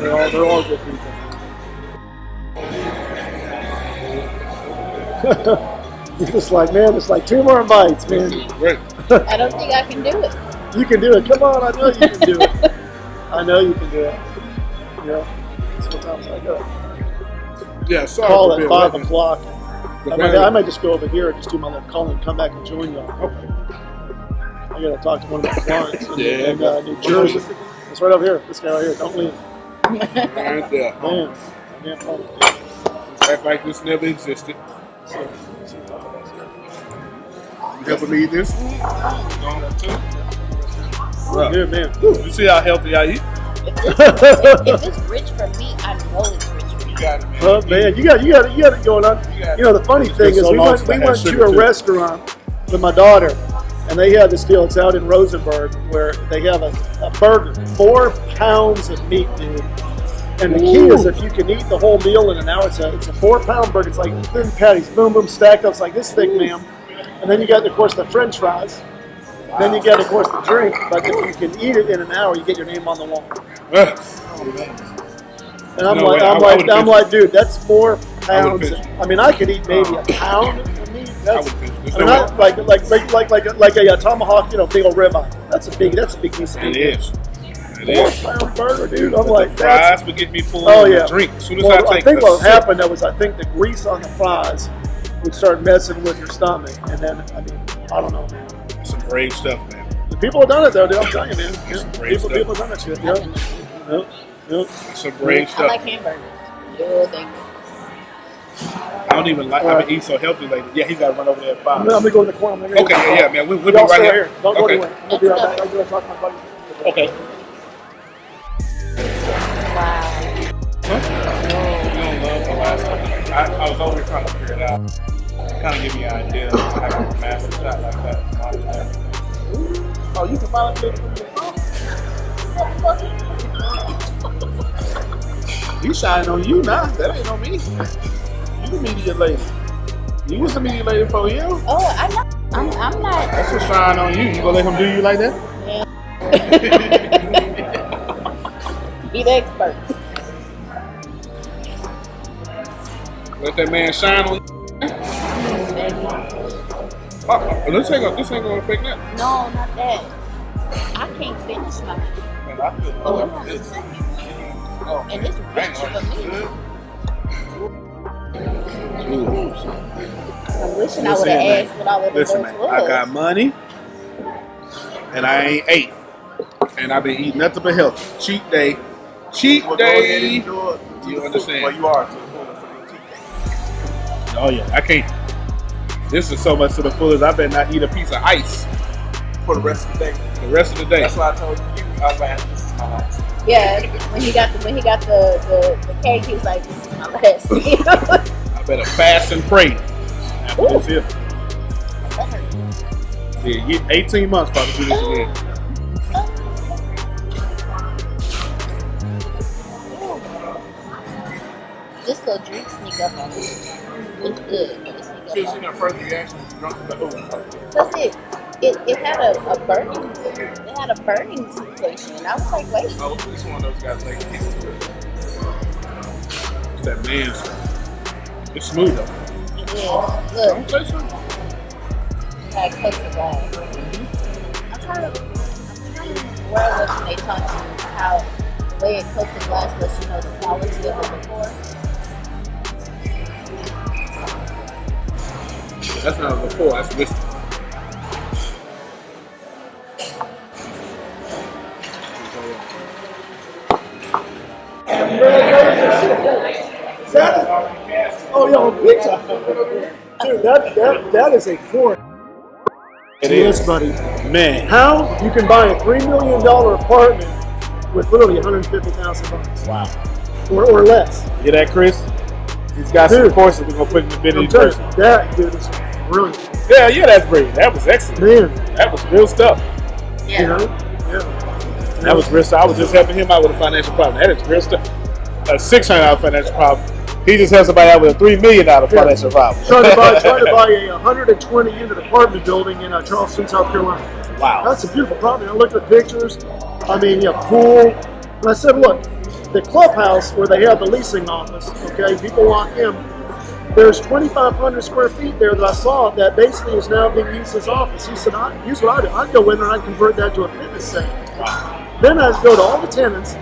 Yeah, they're all good people. It's just like, man, it's like 2 more bites, man. Great. I don't think I can do it. You can do it. Come on, I know you can do it. I know you can do it. Yeah. Sometimes I go. Yeah, sorry. Call for at being 5 late. o'clock. But I might just go over here and just do my little call and come back and join y'all. Okay. I gotta talk to one of my clients in New Jersey. It's right over here. This guy right here. Don't leave. Right there. Man. Man, phone. Act like this never existed. You ever need this? Good man. You see how healthy I eat? If it's rich for me, I know it's rich for you. You got it, man. Well, man, you got it going on. You know, the funny thing is, so we long went since I had to sugar, a too. restaurant with my daughter, and they had this deal. It's out in Rosenberg where they have a burger, 4 pounds of meat, dude. And the key is if you can eat the whole meal in an hour, it's a 4-pound burger. It's like thin patties, boom, boom, stacked up. It's like this thick, ma'am. And then you got, of course, the French fries. Then you get, of course, the drink. But if you can eat it in an hour, you get your name on the wall. And I'm No like, way. I'm like, dude, that's 4 pounds. finish. I mean, I could eat maybe a pound of meat. That's, finish. I mean, like a tomahawk, big old ribeye. That's a big piece of meat. It is. It is. 4-pound burger, dude. I'm The like, that's. fries would get me full. Oh and yeah. the drink. As soon as Well, I I take think the what sip, happened was I think the grease on the fries would start messing with your stomach, and then I don't know, man. some brave stuff, man. The people have done it though, dude. I'm telling you, man. It's Yeah, great people stuff. have done that shit. Yep. Yep. Some brave I stuff. like hamburgers. Good thing. I don't even like. I've been eating so healthy lately. Yeah, he's got to run over there at 5. I'm gonna go in the corner. Okay, yeah, man. We'll be Y'all right stay here. here. Don't go Okay. anywhere. I'm gonna be right back. I'm gonna talk to my buddy. Okay. Wow. You don't love the last one. I was always trying to figure it out. Kind of give me an idea of having a master shot like that. Oh, you can volunteer from your phone? You shine on you now. That ain't on me. You the media lady. You was the media lady for him. Oh, I know. I'm not. That's a shine on you. You gonna let him do you like that? Yeah. Be the expert. Let that man shine on you. This ain't gonna affect that. No, not that. I can't finish my. Man, I feel Oh, this. and it's rich for me. I'm wishing I would have asked what all of the Listen, those man, was. I got money, and I ain't ate, and I've been eating nothing but healthy. Cheat day. Well, go ahead and enjoy it. You understand? Well, you are to the fullest of your teeth. Oh yeah, I can't. This is so much to the fullest. I better not eat a piece of ice For the rest of the day. the rest of the day. That's why I told you, I was like, this is my last. Yeah, when he got the cake, he was like, "This is my last meal." I better fast and pray after this here. Yeah, get 18 months for to do this again. This little drink sneak up on me. It's good, but it sneak Should have up on seen me. her first reaction when she drunk the That's it. It had a burning sensation, and I was like, wait. Oh, this one of those guys like That man's. It's smooth though. It is. Don't Look, say something. like close to glass. I'm trying to where was when they taught you how the way it coats the glass lets you know the quality of it before. That's not before. That's whiskey. Oh, yo, big time. Dude, that is a core. It Yes, is. buddy. Man. How you can buy a $3 million apartment with literally $150,000 Wow. or less. Hear that, Chris? He's got some Dude. courses we're gonna put in the I'm video telling person. you, that dude is brilliant. Yeah, that's great. That was excellent. Man, That was real stuff. Yeah. you know? Yeah. That was real stuff. I was just helping him out with a financial problem. That is real stuff. A $600 financial problem. He just helped somebody out with a $3 million financial problem. Trying to buy a 120 unit apartment building in Charleston, South Carolina. Wow. That's a beautiful property. I looked at pictures. I mean, pool. And I said, look, the clubhouse where they have the leasing office, okay, people walk in, there's 2,500 square feet there that I saw that basically is now being used as office. He said, here's what I do. I'd go in there and I'd convert that to a fitness center. Wow. Then I'd go to all the tenants.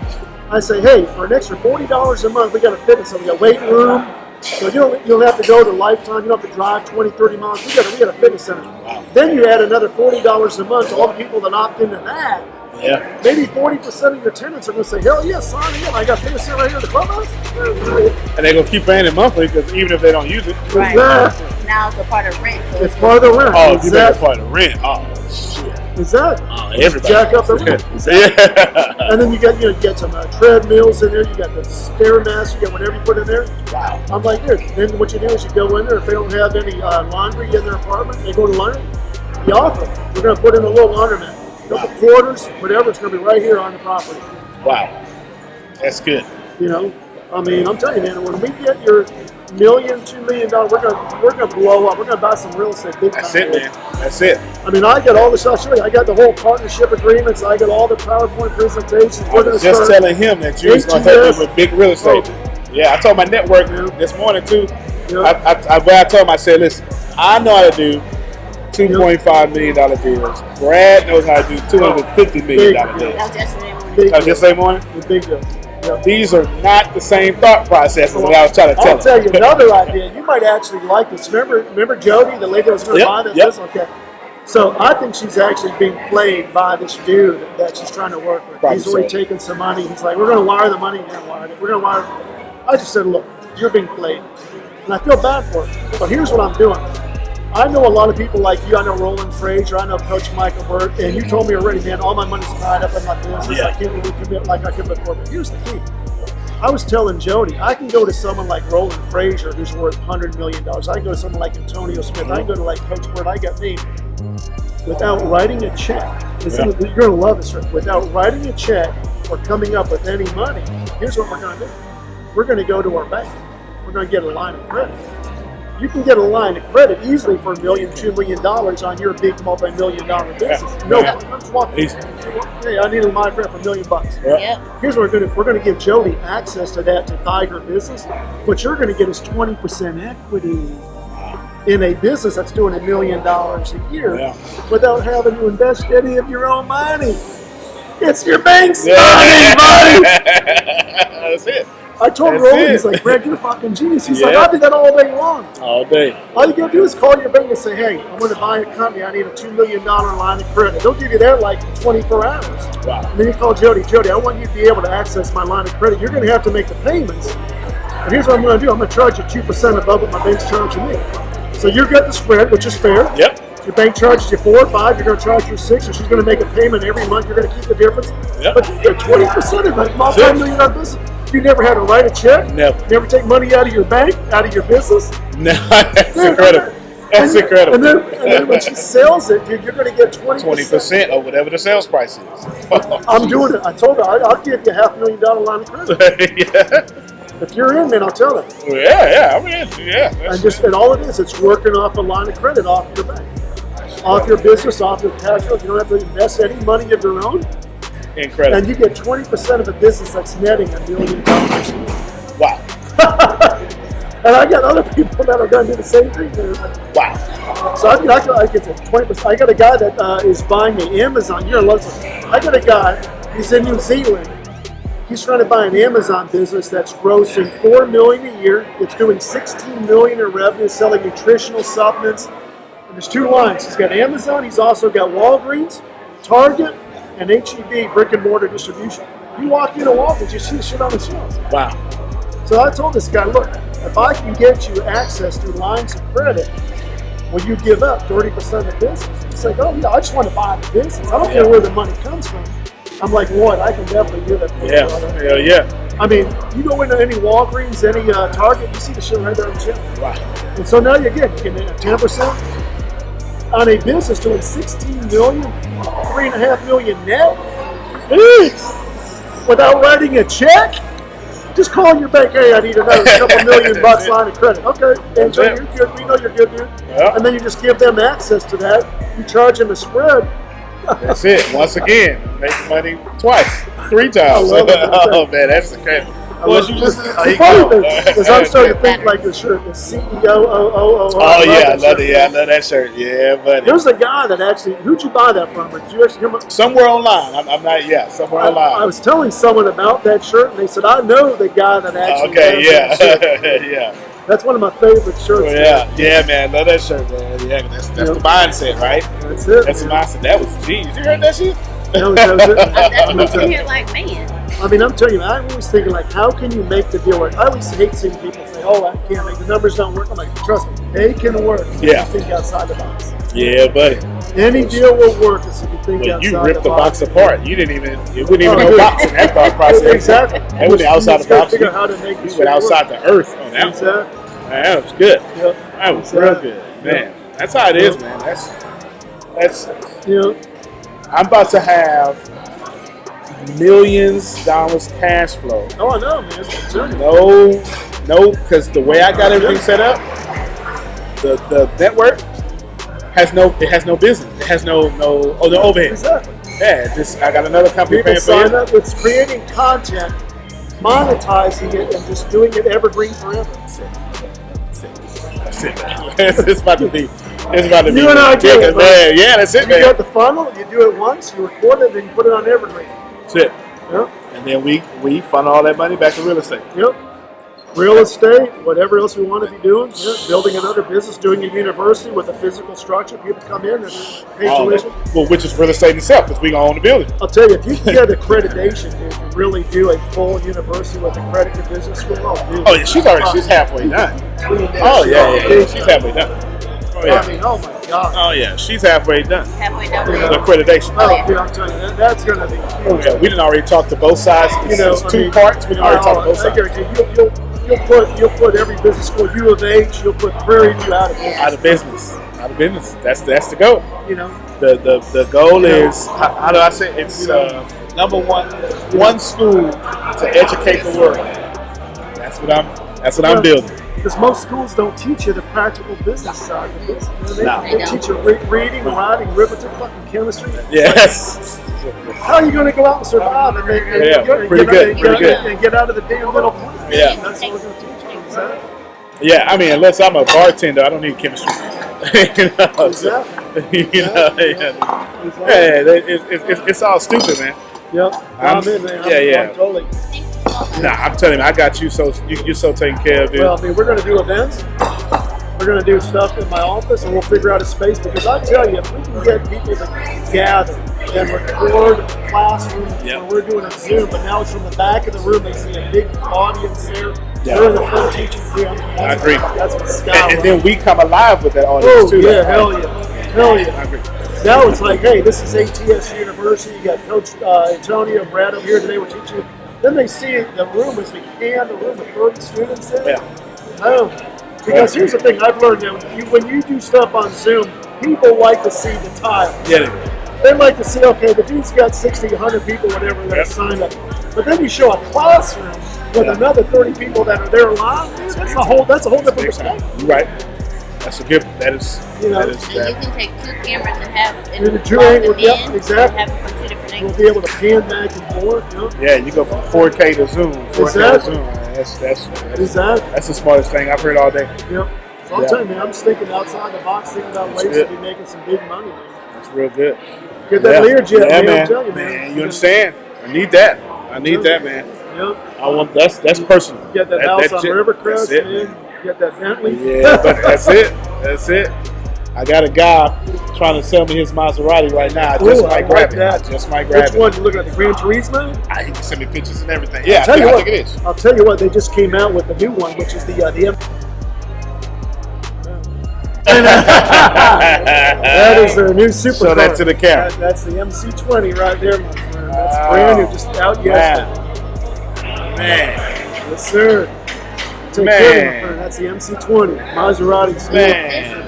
I say, hey, for an extra $40 a month, we got a fitness center. We got a weight room. So you don't have to go to Lifetime. You don't have to drive 20, 30 miles. We got a fitness center. Wow. Then you add another $40 a month to all the people that opt into that. Yeah. Maybe 40% of your tenants are going to say, hell yeah, sign in. I got a fitness center right here in the clubhouse. And they're gonna keep paying it monthly because even if they don't use it. Right. Exactly. Now it's a part of rent. So It's part of the rent. Oh, if you make it Exactly. part of the rent. Oh shit. Exactly. Everybody. Jack up the rent. Yeah. And then you get some treadmills in there. You got the Stairmaster. You got whatever you put in there. Wow. I'm like, dude. Then what you do is you go in there. If they don't have any laundry in their apartment, they go to laundry. You offer. We're going to put in a little laundromat. Couple quarters, whatever. It's going to be right here on the property. Wow. That's good. You know, I mean, I'm telling you, man. When we get your $1 million, $2 million, we're gonna blow up. We're gonna buy some real estate big time. That's it, man. That's it. I mean, I got all this. I'll show you. I got the whole partnership agreements. I got all the PowerPoint presentations. I was just telling him that you was gonna help me with big real estate. Yeah, I told my network this morning too. Yeah. I told him, I said, listen, I know how to do $2.5 million deals. Brad knows how to do $250 million that deals. was yesterday morning. Big That was yesterday morning. The big deal. Yeah. These are not the same thought processes that I was trying to tell I'll tell you him. another idea. You might actually like this. Remember Jody, the lady that was going to buy this? Yep. Okay. So I think she's actually being played by this dude that she's trying to work with. Probably He's already so. taking some money. He's like, we're going to wire the money. We're going to wire it. We're going to wire it. I just said, look, you're being played. And I feel bad for it. But here's what I'm doing. I know a lot of people like you. I know Roland Frazier. I know Coach Michael Burt. And you told me already, man, all my money's tied up in my business. Yeah. I can't really commit like I could before. But here's the key. I was telling Jody, I can go to someone like Roland Frazier, who's worth $100 million. I can go to someone like Antonio Smith. I can go to like Coach Bird. I got me. Without writing a check, you're going to love this, Rick. Without writing a check or coming up with any money, here's what we're going to do. We're going to go to our bank. We're going to get a line of credit. You can get a line of credit easily for $1 million, $2 million on your big multi-million-dollar business. I'm just walking. Hey, I need a line of credit for $1 million. Here's what we're going to give Jody access to that to buy her business. What you're going to get is 20% equity in a business that's doing $1 million a year without having to invest any of your own money. It's your bank's money, buddy. That's it. I told Roland, he's like, Greg, you're a fucking genius. He's like, I do that all day long. All day. All you got to do is call your bank and say, hey, I'm going to buy a company. I need a $2 million line of credit. They'll give you that like 24 hours. Wow. And then you call Jody, I want you to be able to access my line of credit. You're going to have to make the payments. And here's what I'm going to do. I'm going to charge you 2% above what my bank's charging me. So you get the spread, which is fair. Yep. Your bank charges you 4 or 5, you're going to charge her 6, or she's going to make a payment every month. You're going to keep the difference. Yep. But you get 20% of a multi-million-dollar business. You never had to write a check. Never take money out of your bank, out of your business. No, that's incredible. That's incredible. And then when she sells it, dude, you're going to get 20% of whatever the sales price is. I'm doing it. I told her I'll give you a $500,000 line of credit. If you're in, man, I'll tell her. I'm in. And all it is, it's working off a line of credit off your bank, off your business, off your cash flow. You don't have to invest any money of your own. Incredible. And you get 20% of a business that's netting $1 million. Wow. And I got other people that are going to do the same thing. Wow. So I get to 20%. I got a guy that is buying an Amazon. You're going to love this. I got a guy, he's in New Zealand. He's trying to buy an Amazon business that's grossing $4 million a year. It's doing $16 million in revenue, selling nutritional supplements. And there's 2 lines. He's got Amazon. He's also got Walgreens, Target, and HEB, brick and mortar distribution. You walk into Walgreens, you see the shit on the shelves. Wow. So I told this guy, look, if I can get you access through lines of credit, will you give up 30% of the business? He's like, oh yeah, I just want to buy the business. I don't care where the money comes from. I'm like, Lloyd, I can definitely do that for you. Hell yeah. I mean, you go into any Walgreens, any Target, you see the shit right there on the shelf. Wow. And so now you get 10% on a business doing $16 million, $3.5 million net, without writing a check. Just call your bank. Hey, I need another couple $1 million line of credit. Okay, and so you're good. We know you're good, dude. Yep. And then you just give them access to that. You charge them a spread. That's it. Once again, make money twice, 3 times. Oh man, that's incredible. Well, you listen. Because I'm starting to think like the shirt, the CEO. Oh yeah, I love it. Yeah, I love that shirt. Yeah, buddy. There's a guy that actually. Who'd you buy that from? Did you actually come up? Somewhere online. I'm not. Yeah, somewhere online. I was telling someone about that shirt, and they said, "I know the guy that actually." Okay. Yeah. Yeah. That's one of my favorite shirts. Yeah, man. Love that shirt, man. Yeah, that's the mindset, right? That's it. That's the mindset. That was genius. You heard that shit? That's what I'm sitting here like, man. I mean, I'm telling you, I'm always thinking like, how can you make the deal work? I always hate seeing people say, "Oh, I can't make the numbers don't work." I'm like, trust me, they can work. Yeah. If you think outside the box. Yeah, buddy. Any deal will work if you think outside the box. You ripped the box apart. You didn't even. It wouldn't even know box in that thought process. Exactly. That went outside the box. Figure out how to make you went outside the earth on that. Exactly. Man, that was good. Yep. That was real good, man. That's how it is, man. That's. I'm about to have millions of dollars cash flow. Oh, I know, man. No, because the way I got everything set up, the network has no business. It has no overhead. Exactly. Yeah, I got another company people paying for sign up. It's creating content, monetizing it, and just doing it evergreen forever. That's it, man. It's about to be. It's about to be. You and I do it, man. Yeah, that's it, man. You got the funnel. You do it once. You record it, then you put it on evergreen. That's it. Yep. And then we funnel all that money back to real estate. Yep. Real estate, whatever else we want to be doing. Yeah. Building another business, doing a university with a physical structure. People come in and pay tuition. Well, which is real estate itself, because we gonna own the building. I'll tell you, if you can get accreditation, dude, to really do a full university with accredited business school, she's halfway done. Oh yeah, she's halfway done. Oh, yeah. I mean, oh my God. Oh yeah, she's halfway done. Halfway down The the accreditation. Oh, yeah. dude, I'm telling you, that's going to be Oh, huge. yeah, we didn't already talk to both sides. You know, It's I two mean, parts. We didn't already talk to both I sides. guarantee you'll put every business school, U of H, you'll put Prairie View out of business. Out of business. Out of business. That's the goal. You know, The goal is how do I say it? It's number one school to educate the world. That's what I'm building. because most schools don't teach you the practical business side of the business. You know, No. they teach you reading, writing, arithmetic, fucking chemistry. Yes. How are you going to go out and survive and Pretty good. And get out of the damn middle class? Yeah. That's what we're going to teach you. Exactly. Yeah, I mean, unless I'm a bartender, I don't need chemistry. You know, Exactly. It's all stupid, man. Yep. I'm in, man. I'm totally. Nah, I'm telling you, I got you. So you're so taken care of, dude. Well, I mean, we're going to do events. We're going to do stuff in my office, and we'll figure out a space. Because I tell you, if we can get people to gather and record classrooms when we're doing a Zoom, but now it's from the back of the room, they see a big audience there. Yeah. They're in the front teaching room. I agree. That's what Sky And then we come alive with that audience too. yeah, hell yeah. Hell yeah. I agree. Now it's like, hey, this is ATS University. You got Coach Antonio, Brad over here today. We're teaching. Then they see the room as we can, the room with 30 students in. Yeah. Oh. Because here's the thing I've learned that when you do stuff on Zoom, people like to see the tile. Get it. They like to see, okay, the dude's got 60, 100 people, whatever, that signed up. But then you show a classroom with another 30 people that are there live. That's a whole different perspective. You're right. That's a good. That is. You know, that is. And you can take two cameras and have And the and two log angles, them yep, in exactly. and have it from two different We'll angles. be able to pan back and forth. You know? Yeah, you go from 4K to Zoom. 4K Exactly. to Zoom. Man. That's Exactly. that's the smartest thing I've heard all day. Yep. So I'm telling you, man, I'm just thinking outside the box, thinking about That's ways good. to be making some big money, man. That's real good. Get that Learjet, yeah, man. I'm telling you, man. You understand? I need that. I need that, man. Yep. I want that's personal. Get that house on Rivercrest, That's it, man. Get that Bentley. Yeah, but that's it. That's it. I got a guy trying to sell me his Maserati right now. I just might grab it. I just might grab it. Which one? You looking at the Gran Turismo? He can send me pictures and everything. Yeah, I think it is. I'll tell you what. They just came out with the new one, which is the M. That is their new supercar. Show that to the camera. That's the MC20 right there, my friend. That's brand new, just out yesterday. Man. Yes, sir. Take care, my friend. That's the MC20 Maserati. Man.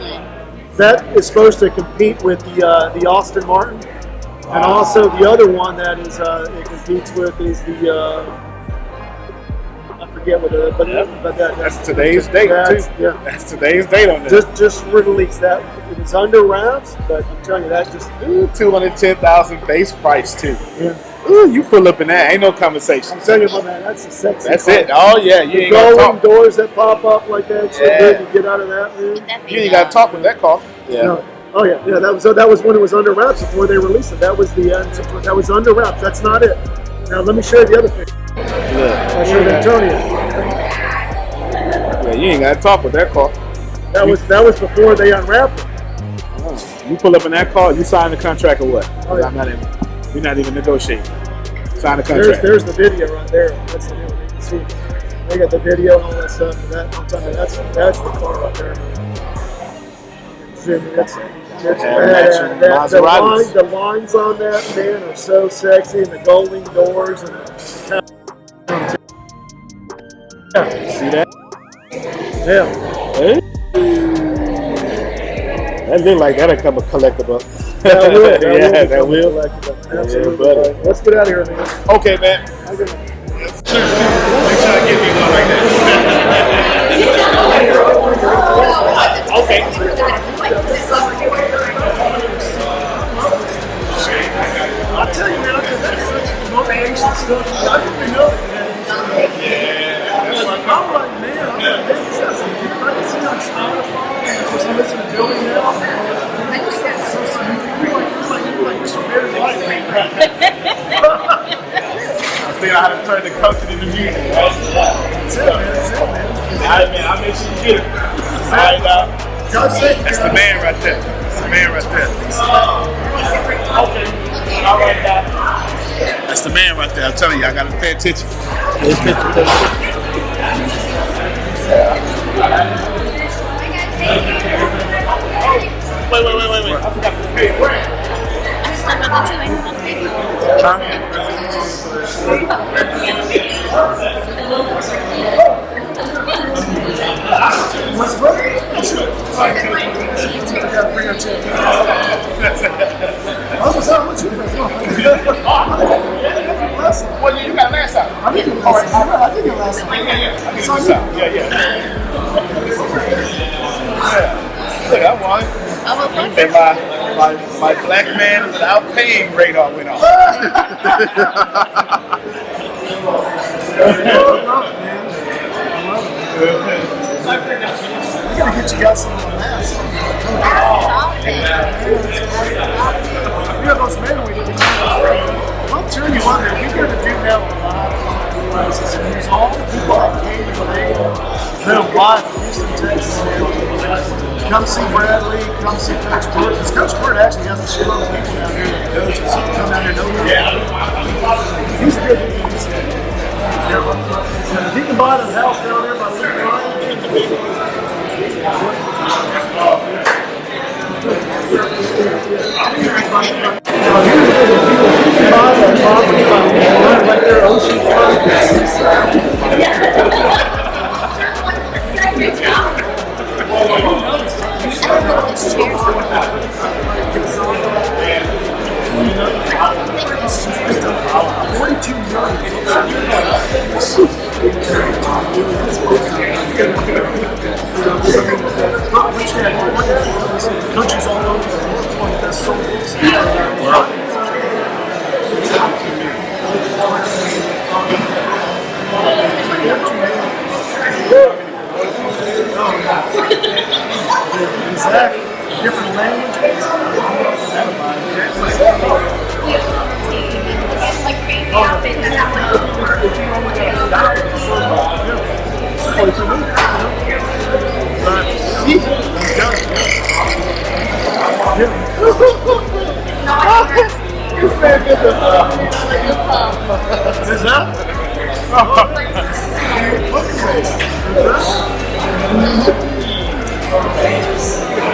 That is supposed to compete with the Aston Martin, and also the other one that is it competes with is the I forget what it is, but That's today's date too. Yeah. That's today's date on this. Just released that. It was under wraps, but I'm telling you that just $210,000 base price too. yeah. Ooh, you pull up in that, ain't no conversation. I'm telling you, man, that's a sexy. That's car. it. Oh yeah, you The ain't gotta golden talk. doors that pop up like that. So Yeah. good, you get out of that, man. You ain't gotta talk with that car. Yeah. No. Oh yeah, yeah. That was when it was under wraps before they released it. That was that was under wraps. That's not it. Now let me show you the other thing. I'll show you Antonio. Yeah, you ain't gotta talk with that car. That was before they unwrapped it. You pull up in that car, you sign the contract or what? Oh, yeah. We're not even negotiating. Sign the contract. There's the video right there. That's the new one. You can see they got the video and all that stuff. And that I'm telling you, that's the car right there. It's matching Maseratis. the lines on that, man, are so sexy, and the golden doors and the See that? yeah. That look like that'll come a collectible. That will. Yeah, that will. Absolutely. Yeah, buddy. Let's get out of here, man. Okay, man. I'm gonna- Make sure I get me one like that. Okay. I'll tell you, man, that's such motivation stuff. I didn't know it, man. I'm like, man, this is something I can see on Spotify and just listen to Billy now. I just got so smooth. You're like Mr. Bear Light, I figure out how to turn the culture into music, right? That's it, man. That's it, man. All right, man. I'll make sure you get it. All right, now. God save you. That's the man right there. That's the man right there. Okay. All right, guys. That's the man right there. I'm telling you, I gotta pay attention. Hi guys, Well, you got last time. I think it last time. I think it last time. It's on you. Yeah. Look, I won. And my black man without paying radar went off. I gotta get you guys some of the masks. You have those men we need to come. I'll tell you what, man, we gotta do that with a lot of places. And there's all the people that came today that have live in Houston, Texas. Come see Bradley, come see Coach Burt. Because Coach Burt actually has a shitload of people down here that coaches. So come down here, know him. He's good. If he can buy the house down there by the countries all over the world. It's one of the best souls. Exactly. Different languages. Is that?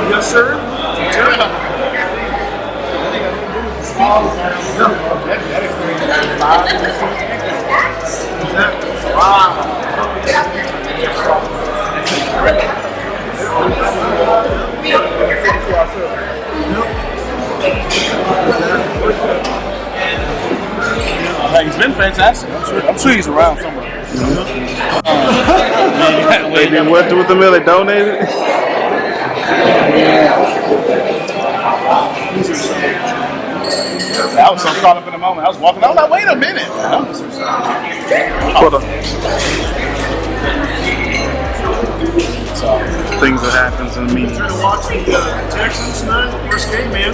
Yes, sir. It's been fantastic. I'm sure he's around somewhere. Maybe what with the mill? They donated. I was so caught up in the moment. I was walking. I was like, wait a minute. Hold on. Things that happens in the meeting. Trying to watch the Texans tonight. First game, man.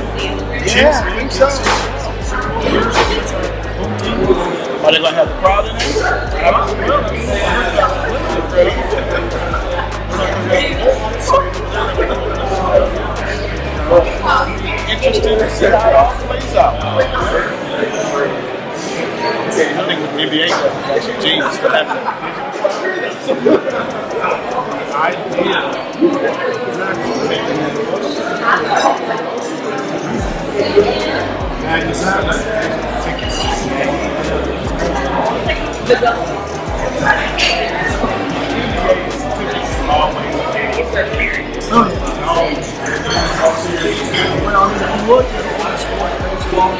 Yeah, I think so. Are they going to have the crowd in there? Interesting to see how it all plays out. Okay, I think with the NBA, actually, James still have Well, I mean, if you look at the sport baseball,